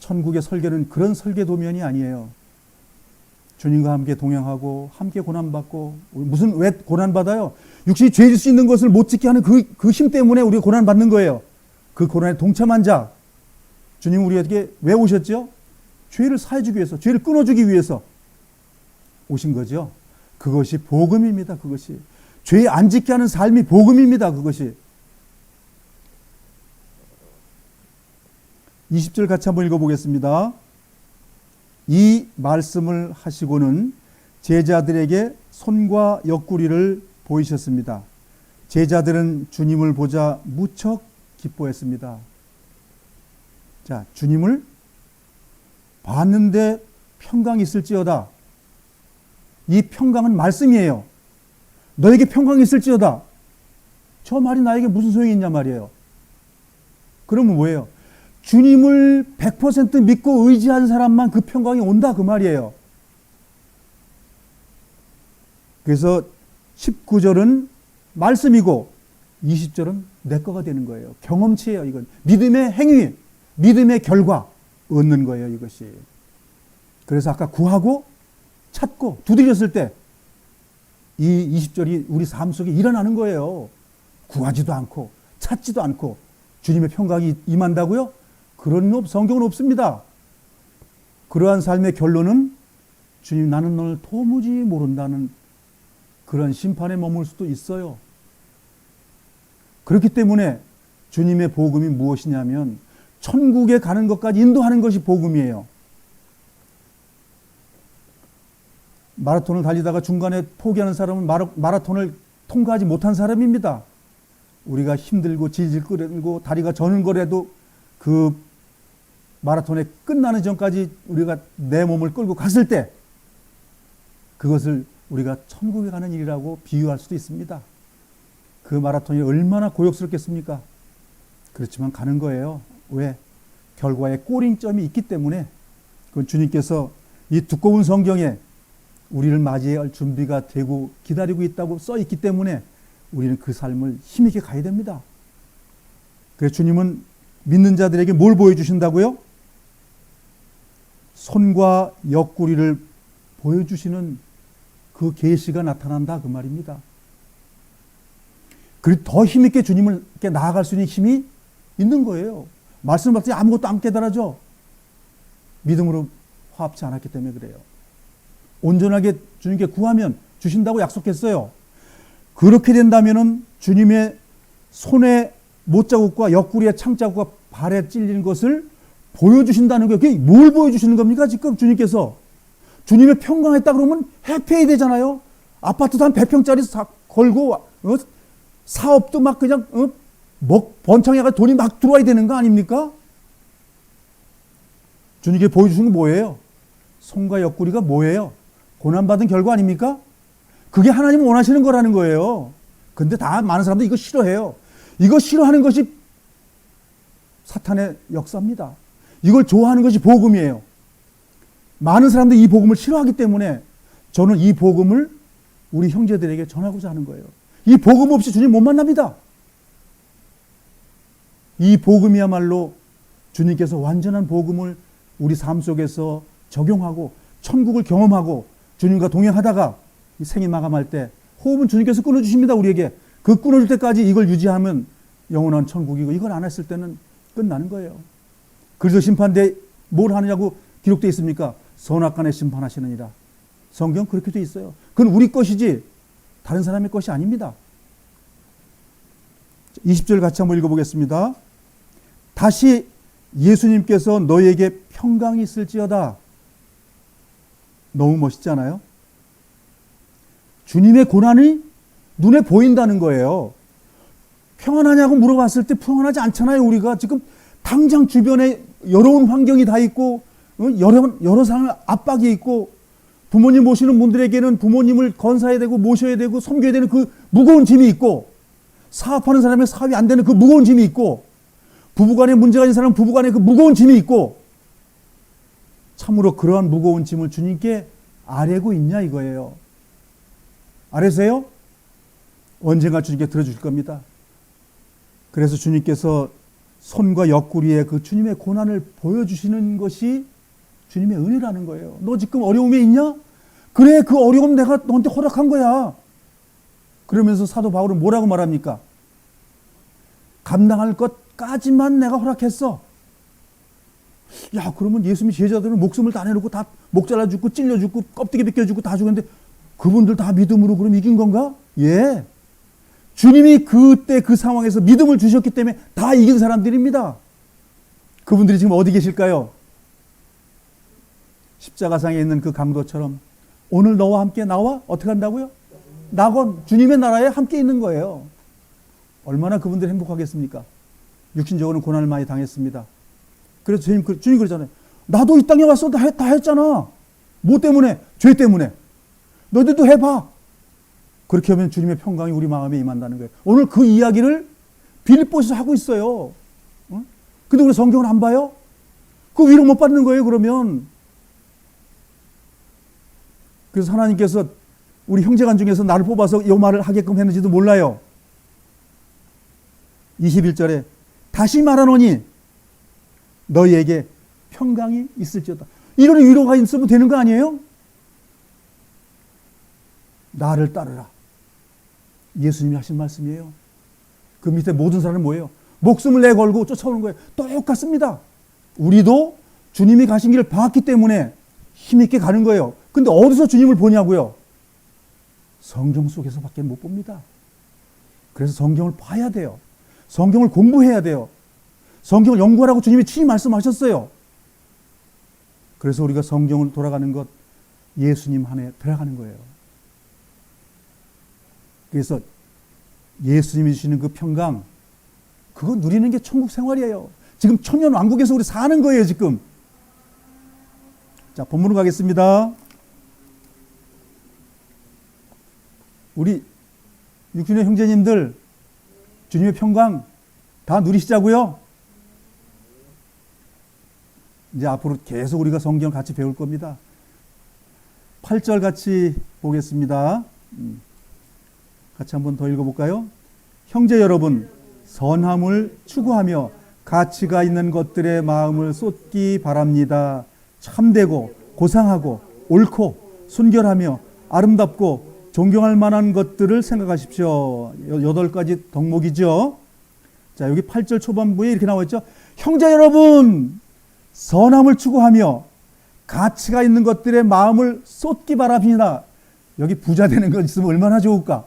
천국의 설계는 그런 설계 도면이 아니에요. 주님과 함께 동행하고 함께 고난받고, 왜 고난받아요? 육신이 죄질 수 있는 것을 못 지게 하는 그 힘 때문에 우리가 고난받는 거예요. 그 고난에 동참한 자, 주님 우리에게 왜 오셨죠? 죄를 사해주기 위해서, 죄를 끊어주기 위해서 오신 거죠. 그것이 복음입니다. 그것이 죄 안 짓게 하는 삶이 복음입니다. 그것이. 20절 같이 한번 읽어보겠습니다. 이 말씀을 하시고는 제자들에게 손과 옆구리를 보이셨습니다. 제자들은 주님을 보자 무척 기뻐했습니다. 자, 주님을 봤는데 평강이 있을지어다. 이 평강은 말씀이에요. 너에게 평강이 있을지어다. 저 말이 나에게 무슨 소용이 있냐 말이에요. 그러면 뭐예요? 주님을 100% 믿고 의지한 사람만 그 평강이 온다 그 말이에요. 그래서 19절은 말씀이고 20절은 내 거가 되는 거예요. 경험치예요. 이건 믿음의 행위, 믿음의 결과 얻는 거예요. 이것이. 그래서 아까 구하고 찾고 두드렸을 때 이 20절이 우리 삶 속에 일어나는 거예요. 구하지도 않고 찾지도 않고 주님의 평강이 임한다고요? 그런 성경은 없습니다. 그러한 삶의 결론은 주님 나는 너를 도무지 모른다는 그런 심판에 머물 수도 있어요. 그렇기 때문에 주님의 복음이 무엇이냐면 천국에 가는 것까지 인도하는 것이 복음이에요. 마라톤을 달리다가 중간에 포기하는 사람은 마라톤을 통과하지 못한 사람입니다. 우리가 힘들고 질질 끌고 다리가 저는 거라도 그 마라톤에 끝나는 전까지 우리가 내 몸을 끌고 갔을 때 그것을 우리가 천국에 가는 일이라고 비유할 수도 있습니다. 그 마라톤이 얼마나 고역스럽겠습니까? 그렇지만 가는 거예요. 왜? 결과에 꼬링점이 있기 때문에. 그건 주님께서 이 두꺼운 성경에 우리를 맞이할 준비가 되고 기다리고 있다고 써 있기 때문에 우리는 그 삶을 힘있게 가야 됩니다. 그래서 주님은 믿는 자들에게 뭘 보여주신다고요? 손과 옆구리를 보여주시는 그 계시가 나타난다 그 말입니다. 그리고 더 힘있게 주님을 나아갈 수 있는 힘이 있는 거예요. 말씀을 받더니 아무것도 안 깨달아져. 믿음으로 화합치 않았기 때문에 그래요. 온전하게 주님께 구하면 주신다고 약속했어요. 그렇게 된다면은 주님의 손에 못자국과 옆구리에 창자국과 발에 찔린 것을 보여주신다는 거예요. 그게 뭘 보여주시는 겁니까? 지금 주님께서 주님의 평강했다 그러면 해피해야 되잖아요. 아파트도 한 100평짜리 걸고 사업도 막 그냥 번창해가 돈이 막 들어와야 되는 거 아닙니까? 주님께 보여주신 건 뭐예요? 손과 옆구리가 뭐예요? 고난받은 결과 아닙니까? 그게 하나님 원하시는 거라는 거예요. 근데 다 많은 사람들이 이거 싫어해요. 이거 싫어하는 것이 사탄의 역사입니다. 이걸 좋아하는 것이 복음이에요. 많은 사람들이 이 복음을 싫어하기 때문에 저는 이 복음을 우리 형제들에게 전하고자 하는 거예요. 이 복음 없이 주님 못 만납니다. 이 복음이야말로 주님께서 완전한 복음을 우리 삶 속에서 적용하고 천국을 경험하고 주님과 동행하다가 이 생이 마감할 때 호흡은 주님께서 끊어주십니다. 우리에게. 그 끊어줄 때까지 이걸 유지하면 영원한 천국이고 이걸 안 했을 때는 끝나는 거예요. 그래서 심판대 뭘 하느냐고 기록되어 있습니까? 선악간에 심판하시느니라. 성경 그렇게 되어 있어요. 그건 우리 것이지 다른 사람의 것이 아닙니다. 20절 같이 한번 읽어보겠습니다. 다시 예수님께서 너희에게 평강이 있을지어다. 너무 멋있잖아요. 주님의 고난이 눈에 보인다는 거예요. 평안하냐고 물어봤을 때 평안하지 않잖아요. 우리가 지금 당장 주변에 여러운 환경이 다 있고 여러 상황 압박이 있고 부모님 모시는 분들에게는 부모님을 건사해야 되고 모셔야 되고 섬겨야 되는 그 무거운 짐이 있고 사업하는 사람의 사업이 안 되는 그 무거운 짐이 있고 부부간에 문제가 있는 사람은 부부간에 그 무거운 짐이 있고 참으로 그러한 무거운 짐을 주님께 아뢰고 있냐 이거예요. 아뢰세요? 언젠가 주님께 들어주실 겁니다. 그래서 주님께서 손과 옆구리에 그 주님의 고난을 보여주시는 것이 주님의 은혜라는 거예요. 너 지금 어려움에 있냐? 그래, 그 어려움 내가 너한테 허락한 거야. 그러면서 사도 바울은 뭐라고 말합니까? 감당할 것까지만 내가 허락했어. 야, 그러면 예수님 제자들은 목숨을 다 내놓고 다 목 잘라 죽고 찔려 죽고 껍데기 벗겨 죽고 다 죽었는데 그분들 다 믿음으로 그럼 이긴 건가? 예. 주님이 그때 그 상황에서 믿음을 주셨기 때문에 다 이긴 사람들입니다. 그분들이 지금 어디 계실까요? 십자가상에 있는 그 강도처럼 오늘 너와 함께 나와 어떻게 한다고요? 낙원 주님의 나라에 함께 있는 거예요. 얼마나 그분들이 행복하겠습니까? 육신적으로는 고난을 많이 당했습니다. 그래서 주님 그러잖아요. 나도 이 땅에 와서 다 했잖아. 뭐 때문에? 죄 때문에. 너희들도 해봐. 그렇게 하면 주님의 평강이 우리 마음에 임한다는 거예요. 오늘 그 이야기를 빌립보에서 하고 있어요. 근데 우리 성경을 안 봐요? 그 위로 못 받는 거예요, 그러면. 그래서 하나님께서 우리 형제간 중에서 나를 뽑아서 이 말을 하게끔 했는지도 몰라요. 21절에 다시 말하노니 너희에게 평강이 있을지어다. 이런 위로가 있으면 되는 거 아니에요? 나를 따르라. 예수님이 하신 말씀이에요. 그 밑에 모든 사람은 뭐예요? 목숨을 내걸고 쫓아오는 거예요. 똑같습니다. 우리도 주님이 가신 길을 봤기 때문에 힘있게 가는 거예요. 근데 어디서 주님을 보냐고요? 성경 속에서밖에 못 봅니다. 그래서 성경을 봐야 돼요. 성경을 공부해야 돼요. 성경을 연구하라고 주님이 친히 말씀하셨어요. 그래서 우리가 성경을 돌아가는 것, 예수님 안에 들어가는 거예요. 그래서 예수님이 주시는 그 평강, 그거 누리는 게 천국 생활이에요. 지금 천년왕국에서 우리 사는 거예요, 지금. 자, 본문으로 가겠습니다. 우리 육신의 형제님들, 주님의 평강 다 누리시자고요. 이제 앞으로 계속 우리가 성경 같이 배울 겁니다. 8절 같이 보겠습니다. 같이 한번 더 읽어볼까요? 형제 여러분, 선함을 추구하며 가치가 있는 것들의 마음을 쏟기 바랍니다. 참되고 고상하고 옳고 순결하며 아름답고 존경할 만한 것들을 생각하십시오. 8가지 덕목이죠. 자, 여기 8절 초반부에 이렇게 나와 있죠. 형제 여러분, 선함을 추구하며 가치가 있는 것들의 마음을 쏟기 바랍니다. 여기 부자 되는 것 있으면 얼마나 좋을까?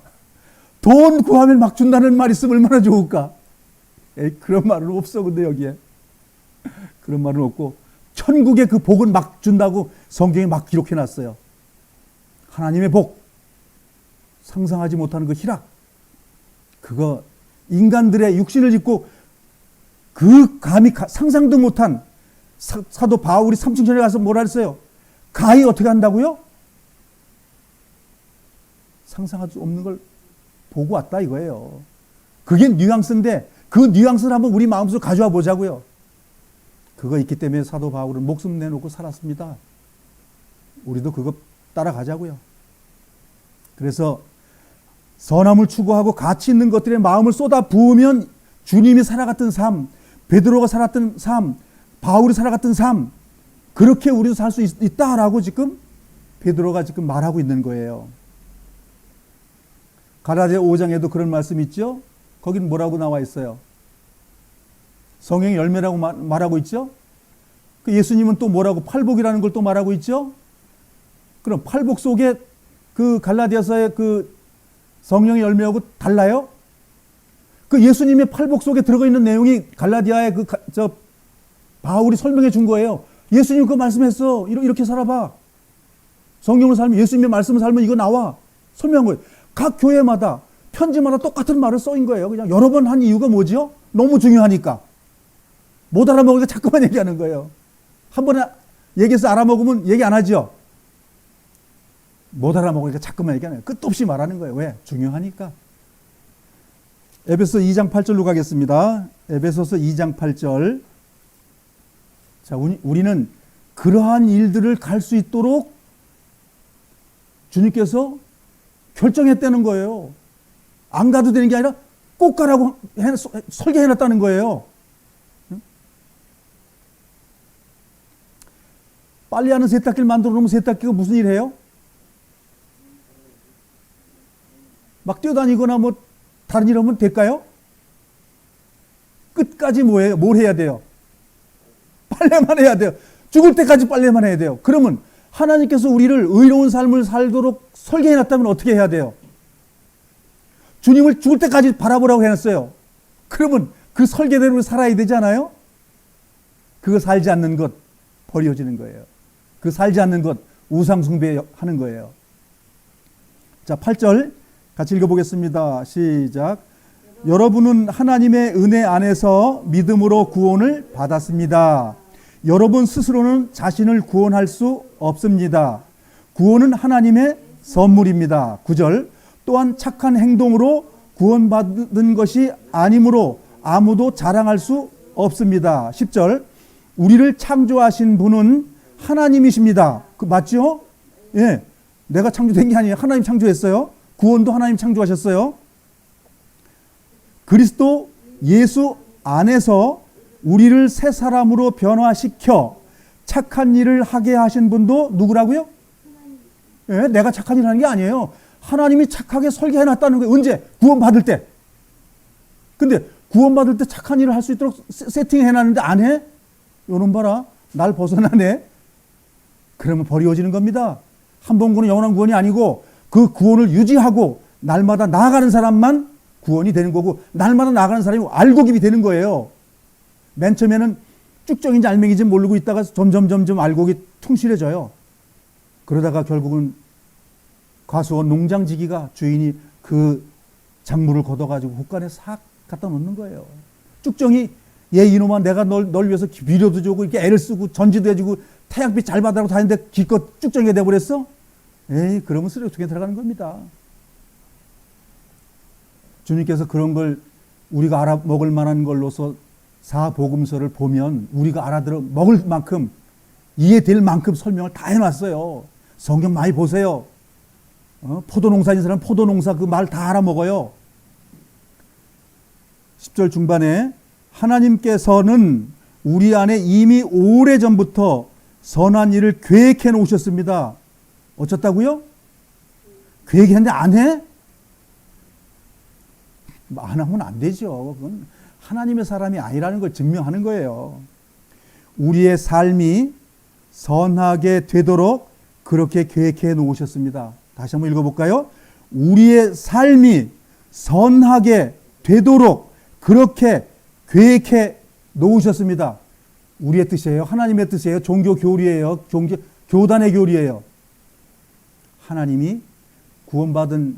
돈 구하면 막 준다는 말 있으면 얼마나 좋을까? 에이, 그런 말은 없어. 근데 여기에 그런 말은 없고, 천국의 그 복은 막 준다고 성경에 막 기록해 놨어요. 하나님의 복, 상상하지 못하는 그 희락, 그거 인간들의 육신을 짓고 그 감히 상상도 못한 사도 바울이 삼층천에 가서 뭐라 했어요? 가히 어떻게 한다고요? 상상할 수 없는 걸 보고 왔다 이거예요. 그게 뉘앙스인데 그 뉘앙스를 한번 우리 마음속으로 가져와 보자고요. 그거 있기 때문에 사도 바울은 목숨 내놓고 살았습니다. 우리도 그거 따라가자고요. 그래서 선함을 추구하고 가치 있는 것들의 마음을 쏟아 부으면 주님이 살아갔던 삶, 베드로가 살았던 삶, 바울이 살아갔던 삶, 그렇게 우리도 살 수 있다라고 지금 베드로가 지금 말하고 있는 거예요. 갈라디아 5장에도 그런 말씀이 있죠. 거긴 뭐라고 나와 있어요? 성령의 열매라고 말하고 있죠. 그 예수님은 또 뭐라고 팔복이라는 걸 또 말하고 있죠. 그럼 팔복 속에 그 갈라디아서의 그 성령의 열매하고 달라요? 그 예수님의 팔복 속에 들어가 있는 내용이 갈라디아의 바울이 설명해 준 거예요. 예수님 그 말씀했어. 이렇게 살아봐. 성경을 살면, 예수님의 말씀을 살면 이거 나와. 설명한 거예요. 각 교회마다, 편지마다 똑같은 말을 써인 거예요. 그냥 여러 번 한 이유가 뭐죠? 너무 중요하니까. 못 알아먹으니까 자꾸만 얘기하는 거예요. 한 번에 얘기해서 알아먹으면 얘기 안 하죠? 못 알아먹으니까 자꾸만 얘기하는 거예요. 끝도 없이 말하는 거예요. 왜? 중요하니까. 에베소 2장 8절로 가겠습니다. 에베소서 2장 8절. 자, 우리는 그러한 일들을 갈 수 있도록 주님께서 결정했다는 거예요. 안 가도 되는 게 아니라 꼭 가라고 설계해놨다는 거예요. 빨래하는 세탁기를 만들어 놓으면 세탁기가 무슨 일 해요? 막 뛰어다니거나 뭐 다른 일 하면 될까요? 끝까지 뭐예요? 뭘 해야 돼요? 빨래만 해야 돼요. 죽을 때까지 빨래만 해야 돼요. 그러면 하나님께서 우리를 의로운 삶을 살도록 설계해놨다면 어떻게 해야 돼요? 주님을 죽을 때까지 바라보라고 해놨어요. 그러면 그 설계대로 살아야 되지 않아요? 그거 살지 않는 것 버려지는 거예요. 그 살지 않는 것 우상 숭배하는 거예요. 자, 8절 같이 읽어보겠습니다. 시작. 여러분은 하나님의 은혜 안에서 믿음으로 구원을 받았습니다. 여러분 스스로는 자신을 구원할 수 없습니다. 구원은 하나님의 선물입니다. 9절. 또한 착한 행동으로 구원받은 것이 아니므로 아무도 자랑할 수 없습니다. 10절 우리를 창조하신 분은 하나님이십니다. 맞죠? 예, 내가 창조된 게 아니에요. 하나님 창조했어요. 구원도 하나님 창조하셨어요. 그리스도 예수 안에서 우리를 새 사람으로 변화시켜 착한 일을 하게 하신 분도 누구라고요? 예, 내가 착한 일을 하는 게 아니에요. 하나님이 착하게 설계해놨다는 거예요. 언제? 구원받을 때. 근데 구원받을 때 착한 일을 할 수 있도록 세팅해놨는데 안 해? 요놈 봐라. 날 벗어나네. 그러면 버려지는 겁니다. 한 번 구원은 영원한 구원이 아니고 그 구원을 유지하고 날마다 나아가는 사람만 구원이 되는 거고 날마다 나아가는 사람이 알곡이 되는 거예요. 맨 처음에는 쭉정인지 알맹이인지 모르고 있다가 점점 알곡이 퉁실해져요. 그러다가 결국은 과수원 농장지기가 주인이 그 작물을 걷어가지고 곳간에 싹 갖다 놓는 거예요. 쭉정이 얘 이놈아 내가 널 위해서 비료도 주고 이렇게 애를 쓰고 전지도 해주고 태양빛 잘 받으라고 다니는데 기껏 쭉정이가 돼버렸어? 에이 그러면 쓰레기통에 들어가는 겁니다. 주님께서 그런 걸 우리가 알아먹을 만한 걸로서 사복음서를 보면 우리가 알아들어 먹을 만큼 이해될 만큼 설명을 다 해놨어요. 성경 많이 보세요. 포도농사인 사람 포도농사 그 말 다 알아먹어요. 10절 중반에 하나님께서는 우리 안에 이미 오래전부터 선한 일을 계획해 놓으셨습니다. 어쩌다고요? 계획했는데 안 해? 안 하면 안 되죠. 그건 하나님의 사람이 아니라는 걸 증명하는 거예요. 우리의 삶이 선하게 되도록 그렇게 계획해 놓으셨습니다. 다시 한번 읽어볼까요? 우리의 삶이 선하게 되도록 그렇게 계획해 놓으셨습니다. 우리의 뜻이에요? 하나님의 뜻이에요? 종교 교리예요? 교단의 교리예요? 하나님이 구원받은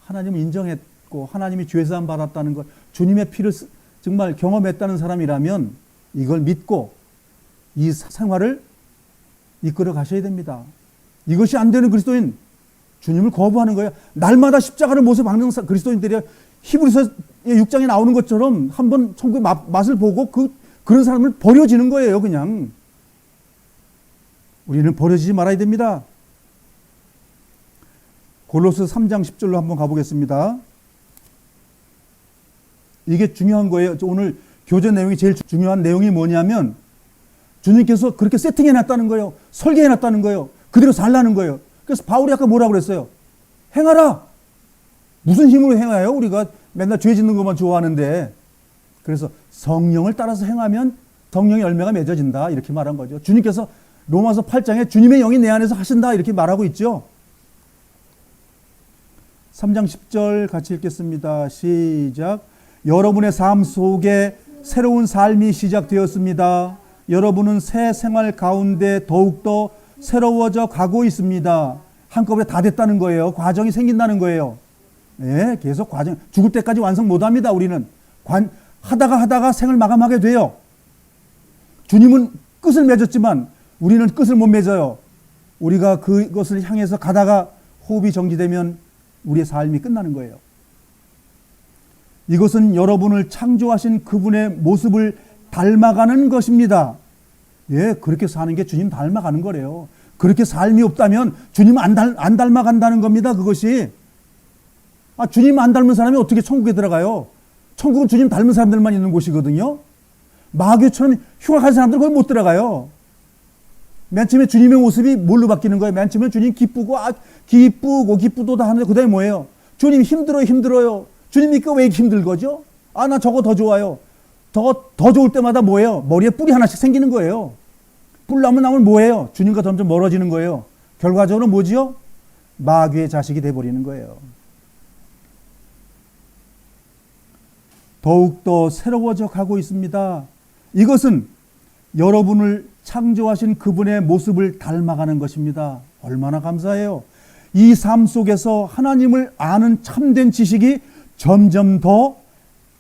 하나님을 인정했고 하나님이 죄사함 받았다는 것, 주님의 피를 정말 경험했다는 사람이라면 이걸 믿고 이 생활을 이끌어 가셔야 됩니다. 이것이 안 되는 그리스도인, 주님을 거부하는 거예요. 날마다 십자가를 못에 박는 그리스도인들이 히브리서 6장에 나오는 것처럼 한번 천국의 맛을 보고 그런 사람을 버려지는 거예요. 그냥 우리는 버려지지 말아야 됩니다. 골로새 3장 10절로 한번 가보겠습니다. 이게 중요한 거예요. 오늘 교제 내용이 제일 중요한 내용이 뭐냐면 주님께서 그렇게 세팅해 놨다는 거예요. 설계해 놨다는 거예요. 그대로 살라는 거예요. 그래서 바울이 아까 뭐라고 그랬어요? 행하라. 무슨 힘으로 행해요? 우리가 맨날 죄 짓는 것만 좋아하는데. 그래서 성령을 따라서 행하면 성령의 열매가 맺어진다. 이렇게 말한 거죠. 주님께서 로마서 8장에 주님의 영이 내 안에서 하신다. 이렇게 말하고 있죠. 3장 10절 같이 읽겠습니다. 시작. 여러분의 삶 속에 새로운 삶이 시작되었습니다. 여러분은 새 생활 가운데 더욱더 새로워져 가고 있습니다. 한꺼번에 다 됐다는 거예요. 과정이 생긴다는 거예요. 네, 계속 과정, 죽을 때까지 완성 못 합니다. 우리는 하다가 생을 마감하게 돼요. 주님은 끝을 맺었지만 우리는 끝을 못 맺어요. 우리가 그것을 향해서 가다가 호흡이 정지되면 우리의 삶이 끝나는 거예요. 이것은 여러분을 창조하신 그분의 모습을 닮아가는 것입니다. 예, 그렇게 사는 게 주님 닮아가는 거래요. 그렇게 삶이 없다면 주님 안 닮아간다는 겁니다. 그것이. 주님 안 닮은 사람이 어떻게 천국에 들어가요? 천국은 주님 닮은 사람들만 있는 곳이거든요. 마귀처럼 흉악한 사람들은 거기 못 들어가요. 맨 처음에 주님의 모습이 뭘로 바뀌는 거예요? 맨 처음에 주님 기쁘도다 하는데 그 다음에 뭐예요? 주님 힘들어요. 주님 믿고 왜 이렇게 힘들 거죠? 나 저거 더 좋아요. 더 좋을 때마다 뭐예요? 머리에 뿔이 하나씩 생기는 거예요. 뿔 나면 뭐예요? 주님과 점점 멀어지는 거예요. 결과적으로 뭐지요? 마귀의 자식이 돼버리는 거예요. 더욱더 새로워져 가고 있습니다. 이것은 여러분을 창조하신 그분의 모습을 닮아가는 것입니다. 얼마나 감사해요. 이 삶 속에서 하나님을 아는 참된 지식이 점점 더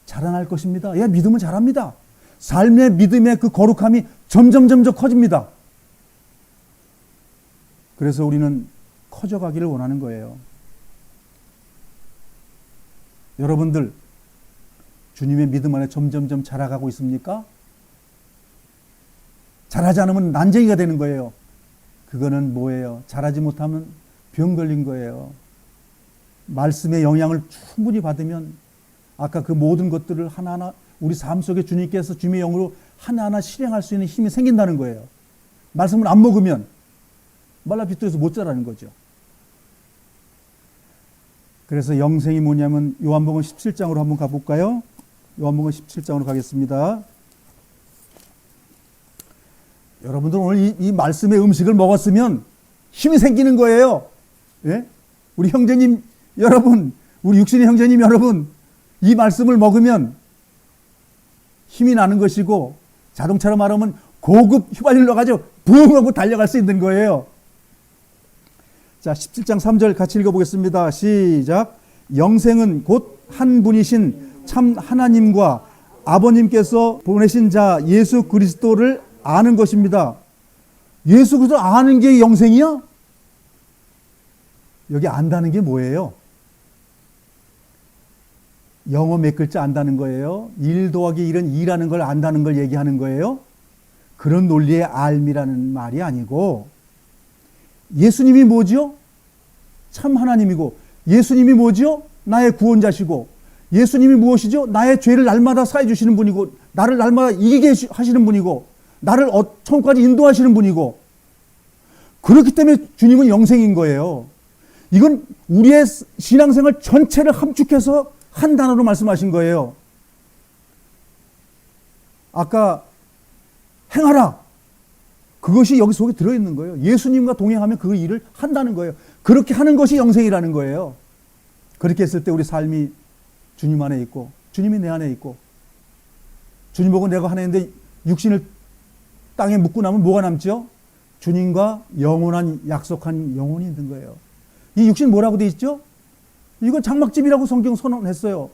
자라날 것입니다. 예, 믿음은 자랍니다. 삶의 믿음의 그 거룩함이 점점 커집니다. 그래서 우리는 커져가기를 원하는 거예요. 여러분들 주님의 믿음 안에 점점점 자라가고 있습니까? 자라지 않으면 난쟁이가 되는 거예요. 그거는 뭐예요? 자라지 못하면 병 걸린 거예요. 말씀의 영향을 충분히 받으면 아까 그 모든 것들을 하나하나 우리 삶 속에 주님께서 주님의 영으로 하나하나 실행할 수 있는 힘이 생긴다는 거예요. 말씀을 안 먹으면 말라비토에서 못 자라는 거죠. 그래서 영생이 뭐냐면 요한복음 17장으로 한번 가볼까요? 요한복음 17장으로 가겠습니다. 여러분들 오늘 이 말씀의 음식을 먹었으면 힘이 생기는 거예요. 예? 우리 형제님 여러분, 우리 육신의 형제님 여러분, 이 말씀을 먹으면 힘이 나는 것이고 자동차로 말하면 고급 휘발유를 넣어가지고 부엉 하고 달려갈 수 있는 거예요. 자, 17장 3절 같이 읽어보겠습니다. 시작. 영생은 곧 한 분이신 참 하나님과 아버님께서 보내신 자 예수 그리스도를 아는 것입니다. 예수 그리스도 아는 게 영생이야? 여기 안다는 게 뭐예요? 영어 몇 글자 안다는 거예요? 1 더하기 1은 2라는 걸 안다는 걸 얘기하는 거예요? 그런 논리의 알미라는 말이 아니고 예수님이 뭐죠? 참 하나님이고 예수님이 뭐죠? 나의 구원자시고 예수님이 무엇이죠? 나의 죄를 날마다 사해 주시는 분이고 나를 날마다 이기게 하시는 분이고 나를 천국까지 인도하시는 분이고 그렇기 때문에 주님은 영생인 거예요. 이건 우리의 신앙생활 전체를 함축해서 한 단어로 말씀하신 거예요. 아까 행하라. 그것이 여기 속에 들어있는 거예요. 예수님과 동행하면 그 일을 한다는 거예요. 그렇게 하는 것이 영생이라는 거예요. 그렇게 했을 때 우리 삶이 주님 안에 있고 주님이 내 안에 있고 주님하고 내가 하나인데 육신을 땅에 묻고 나면 뭐가 남죠? 주님과 영원한 약속한 영혼이 있는 거예요. 이 육신 뭐라고 돼 있죠? 이거 장막집이라고 성경 선언했어요.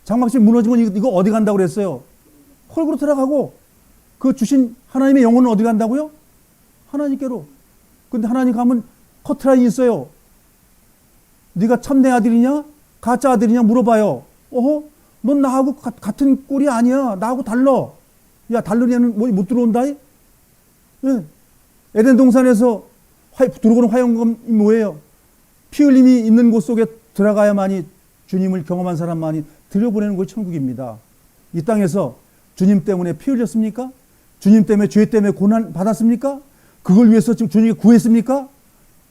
장막집 무너지면 이거 어디 간다고 그랬어요? 헐그로 들어가고 그 주신 하나님의 영혼은 어디 간다고요? 하나님께로. 근데 하나님 가면 커트라인이 있어요. 네가 참내 아들이냐? 가짜 아들이냐? 물어봐요. 어허? 넌 나하고 같은 꼴이 아니야. 나하고 달라. 야, 다르냐는 뭐 못 들어온다? 예. 에덴 동산에서 들어오는 화영금이 뭐예요? 피 흘림이 있는 곳 속에 들어가야만이 주님을 경험한 사람만이 들여보내는 곳이 천국입니다. 이 땅에서 주님 때문에 피 흘렸습니까? 주님 때문에 죄 때문에 고난 받았습니까? 그걸 위해서 지금 주님이 구했습니까?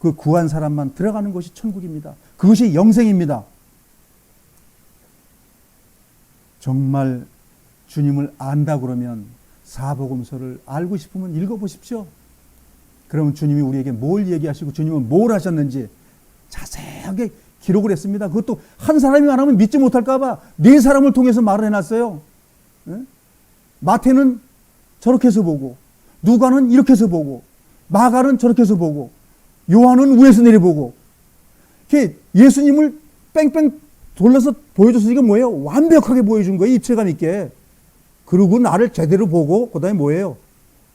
그 구한 사람만 들어가는 것이 천국입니다. 그것이 영생입니다. 정말 주님을 안다 그러면 사복음서를 알고 싶으면 읽어보십시오. 그러면 주님이 우리에게 뭘 얘기하시고 주님은 뭘 하셨는지 자세하게 기록을 했습니다. 그것도 한 사람이 말하면 믿지 못할까봐 4사람을 통해서 말을 해놨어요. 마태는 저렇게 해서 보고 누가는 이렇게 해서 보고 마가는 저렇게 해서 보고 요한은 위에서 내려보고 예수님을 뺑뺑 돌려서 보여줘서 이게 뭐예요? 완벽하게 보여준 거예요. 입체감 있게. 그리고 나를 제대로 보고 그 다음에 뭐예요?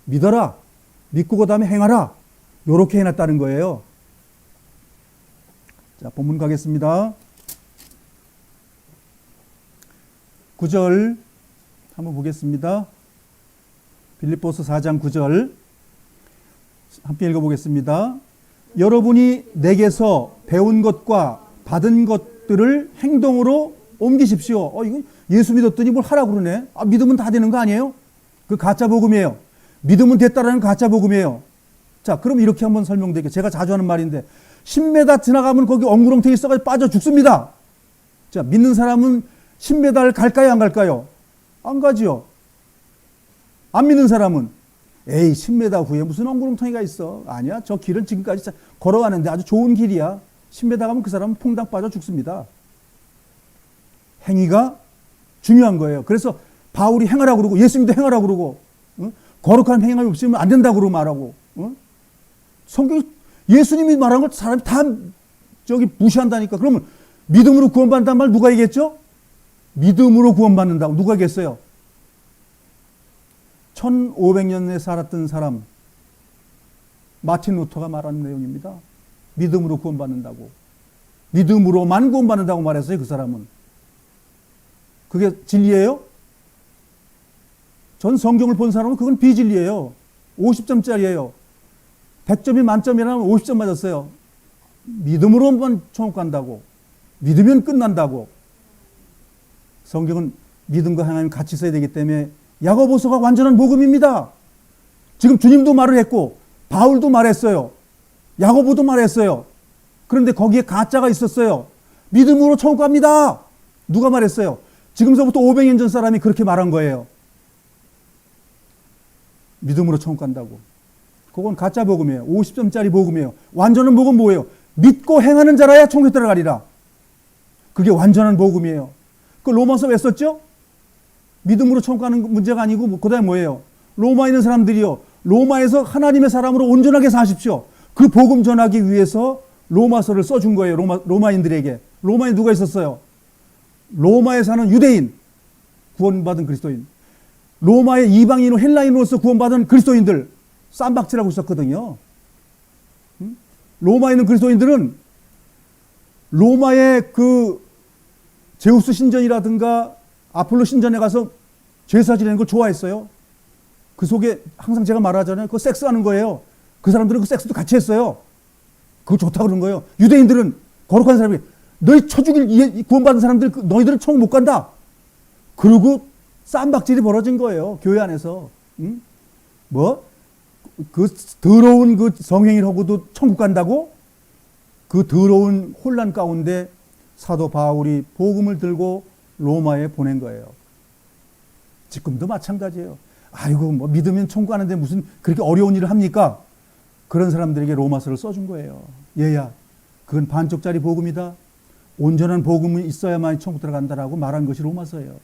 믿어라. 믿고 그 다음에 행하라. 요렇게 해놨다는 거예요. 자, 본문 가겠습니다. 9절 한번 보겠습니다. 빌립보서 4장 9절 함께 읽어보겠습니다. 여러분이 내게서 배운 것과 받은 것들을 행동으로 옮기십시오. 이거 예수 믿었더니 뭘 하라고 그러네. 믿으면 다 되는 거 아니에요? 그 가짜 복음이에요. 믿으면 됐다라는 가짜 복음이에요. 자, 그럼 이렇게 한번 설명드릴게요. 제가 자주 하는 말인데 10m 지나가면 거기 엉구렁텅이 있어가지고 빠져 죽습니다. 자, 믿는 사람은 10m를 갈까요, 안 갈까요? 안 가지요. 안 믿는 사람은 에이 10m 후에 무슨 엉구렁텅이가 있어. 아니야, 저 길은 지금까지 걸어가는데 아주 좋은 길이야. 10m 가면 그 사람은 퐁당 빠져 죽습니다. 행위가 중요한 거예요. 그래서 바울이 행하라고 그러고 예수님도 행하라고 그러고 거룩한 행함이 없으면 안 된다고 그러고 말하고 성경이 예수님이 말한 걸 사람이 다 무시한다니까. 그러면 믿음으로 구원받는다는 말 누가 얘기했죠? 믿음으로 구원받는다고 누가 얘기했어요? 1500년에 살았던 사람 마틴 루터가 말하는 내용입니다. 믿음으로 구원받는다고. 믿음으로만 구원받는다고 말했어요. 그 사람은. 그게 진리예요? 전 성경을 본 사람은 그건 비진리예요. 50점짜리예요. 100점이 만점이라면 50점 맞았어요. 믿음으로만 천국 간다고. 믿으면 끝난다고. 성경은 믿음과 하나님 같이 써야 되기 때문에 야고보서가 완전한 복음입니다. 지금 주님도 말을 했고 바울도 말했어요. 야고보도 말했어요. 그런데 거기에 가짜가 있었어요. 믿음으로 천국 갑니다. 누가 말했어요? 지금서부터 500년 전 사람이 그렇게 말한 거예요. 믿음으로 천국 간다고. 그건 가짜 복음이에요. 50점짜리 복음이에요. 완전한 복음은 뭐예요? 믿고 행하는 자라야 천국에 들어가리라. 그게 완전한 복음이에요. 그 로마서 왜 썼죠? 믿음으로 천국 가는 문제가 아니고 그 다음에 뭐예요? 로마에 있는 사람들이요. 로마에서 하나님의 사람으로 온전하게 사십시오. 그 복음 전하기 위해서 로마서를 써준 거예요. 로마인들에게. 로마에 누가 있었어요? 로마에 사는 유대인, 구원받은 그리스도인. 로마의 이방인으로 헬라인으로서 구원받은 그리스도인들, 쌈박질하고 있었거든요. 로마에 있는 그리스도인들은 로마의 그 제우스 신전이라든가 아폴로 신전에 가서 제사 지내는 걸 좋아했어요. 그 속에 항상 제가 말하잖아요. 그거 섹스하는 거예요. 그 사람들은 그 섹스도 같이 했어요. 그거 좋다고 그런 거예요. 유대인들은 거룩한 사람이 너희 쳐죽일 구원받은 사람들 너희들은 천국 못 간다. 그러고 쌈박질이 벌어진 거예요. 교회 안에서. 응? 그 더러운 그 성행위를 하고도 천국 간다고? 그 더러운 혼란 가운데 사도 바울이 복음을 들고 로마에 보낸 거예요. 지금도 마찬가지예요. 아이고 뭐 믿으면 천국 가는데 무슨 그렇게 어려운 일을 합니까? 그런 사람들에게 로마서를 써준 거예요. 얘야, 그건 반쪽짜리 복음이다. 온전한 복음이 있어야만 천국 들어간다라고 말한 것이 로마서예요.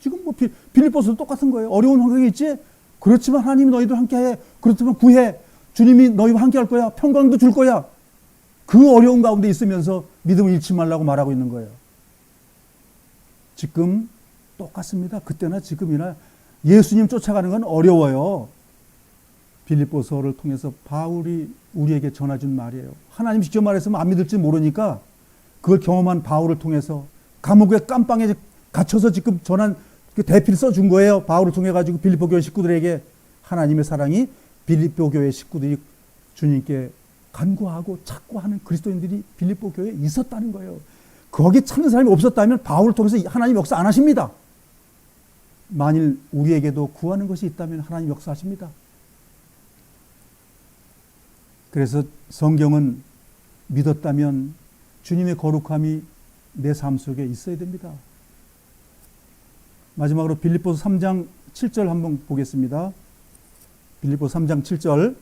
지금 뭐 빌립보서도 똑같은 거예요. 어려운 환경이 있지? 그렇지만 하나님이 너희들 함께해. 그렇지만 구해. 주님이 너희와 함께할 거야. 평강도 줄 거야. 그 어려운 가운데 있으면서 믿음을 잃지 말라고 말하고 있는 거예요. 지금 똑같습니다. 그때나 지금이나 예수님 쫓아가는 건 어려워요. 빌립보서를 통해서 바울이 우리에게 전해준 말이에요. 하나님 직접 말했으면 안 믿을지 모르니까 그걸 경험한 바울을 통해서 감옥에 깜빵에 갇혀서 지금 전한 그 대필 써준 거예요. 바울을 통해 가지고 빌립보 교회 식구들에게 하나님의 사랑이 빌립보 교회 식구들이 주님께 간구하고 찾고 하는 그리스도인들이 빌립보 교회에 있었다는 거예요. 거기 찾는 사람이 없었다면 바울을 통해서 하나님 역사 안 하십니다. 만일 우리에게도 구하는 것이 있다면 하나님 역사하십니다. 그래서 성경은 믿었다면 주님의 거룩함이 내 삶 속에 있어야 됩니다. 마지막으로 빌립보서 3장 7절 한번 보겠습니다. 빌립보서 3장 7절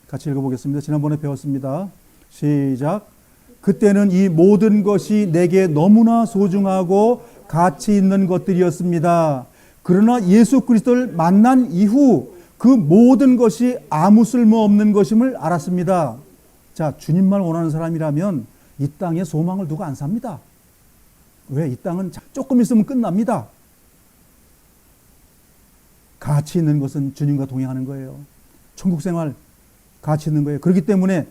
같이 읽어보겠습니다. 지난번에 배웠습니다. 시작. 그때는 이 모든 것이 내게 너무나 소중하고 가치 있는 것들이었습니다. 그러나 예수 그리스도를 만난 이후 그 모든 것이 아무 쓸모없는 것임을 알았습니다. 자, 주님만 원하는 사람이라면 이 땅에 소망을 두고 안 삽니다. 왜? 이 땅은 조금 있으면 끝납니다. 가치 있는 것은 주님과 동행하는 거예요. 천국 생활 가치 있는 거예요. 그렇기 때문에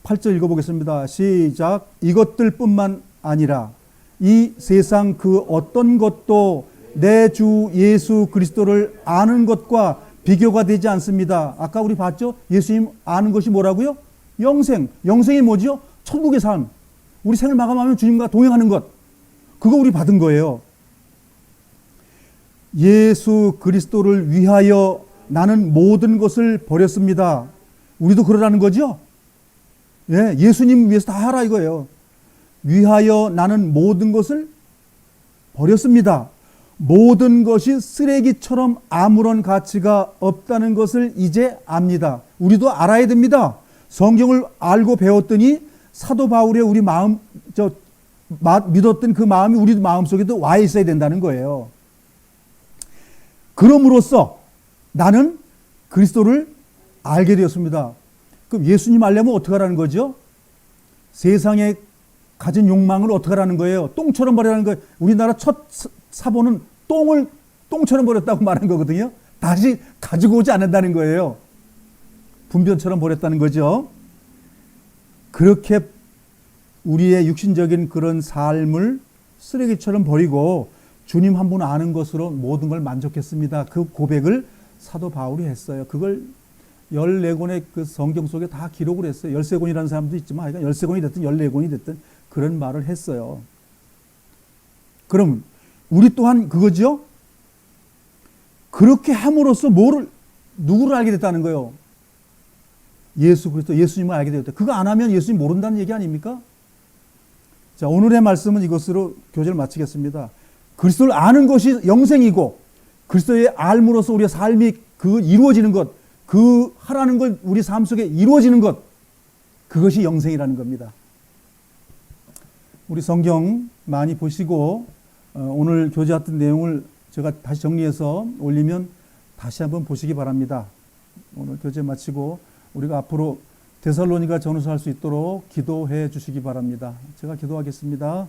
8절 읽어보겠습니다. 시작. 이것들뿐만 아니라 이 세상 그 어떤 것도 내 주 예수 그리스도를 아는 것과 비교가 되지 않습니다. 아까 우리 봤죠? 예수님 아는 것이 뭐라고요? 영생. 영생이 뭐죠? 천국의 삶. 우리 생을 마감하면 주님과 동행하는 것. 그거 우리 받은 거예요. 예수 그리스도를 위하여 나는 모든 것을 버렸습니다. 우리도 그러라는 거죠? 예, 예수님 위해서 다 하라 이거예요. 위하여 나는 모든 것을 버렸습니다. 모든 것이 쓰레기처럼 아무런 가치가 없다는 것을 이제 압니다. 우리도 알아야 됩니다. 성경을 알고 배웠더니 사도 바울의 우리 마음, 믿었던 그 마음이 우리 마음속에도 와 있어야 된다는 거예요. 그럼으로써 나는 그리스도를 알게 되었습니다. 그럼 예수님 알려면 어떻게 하라는 거죠? 세상에 가진 욕망을 어떻게 하라는 거예요? 똥처럼 버리라는 거예요. 우리나라 첫 사본은 똥을 똥처럼 버렸다고 말한 거거든요. 다시 가지고 오지 않는다는 거예요. 분변처럼 버렸다는 거죠. 그렇게 우리의 육신적인 그런 삶을 쓰레기처럼 버리고 주님 한 분 아는 것으로 모든 걸 만족했습니다. 그 고백을 사도 바울이 했어요. 그걸 14권의 그 성경 속에 다 기록을 했어요. 13권이라는 사람도 있지만 하여간 13권이 됐든 14권이 됐든 그런 말을 했어요. 그럼 우리 또한 그거죠? 그렇게 함으로써 누구를 알게 됐다는 거예요? 예수 그리스도, 예수님을 알게 되었다. 그거 안 하면 예수님 모른다는 얘기 아닙니까? 자, 오늘의 말씀은 이것으로 교제를 마치겠습니다. 그리스도를 아는 것이 영생이고 그리스도의 알므로써 우리의 삶이 그 이루어지는 것, 그 하라는 걸 우리 삶 속에 이루어지는 것, 그것이 영생이라는 겁니다. 우리 성경 많이 보시고 오늘 교제했던 내용을 제가 다시 정리해서 올리면 다시 한번 보시기 바랍니다. 오늘 교제 마치고 우리가 앞으로 데살로니가 전후서 할 수 있도록 기도해 주시기 바랍니다. 제가 기도하겠습니다.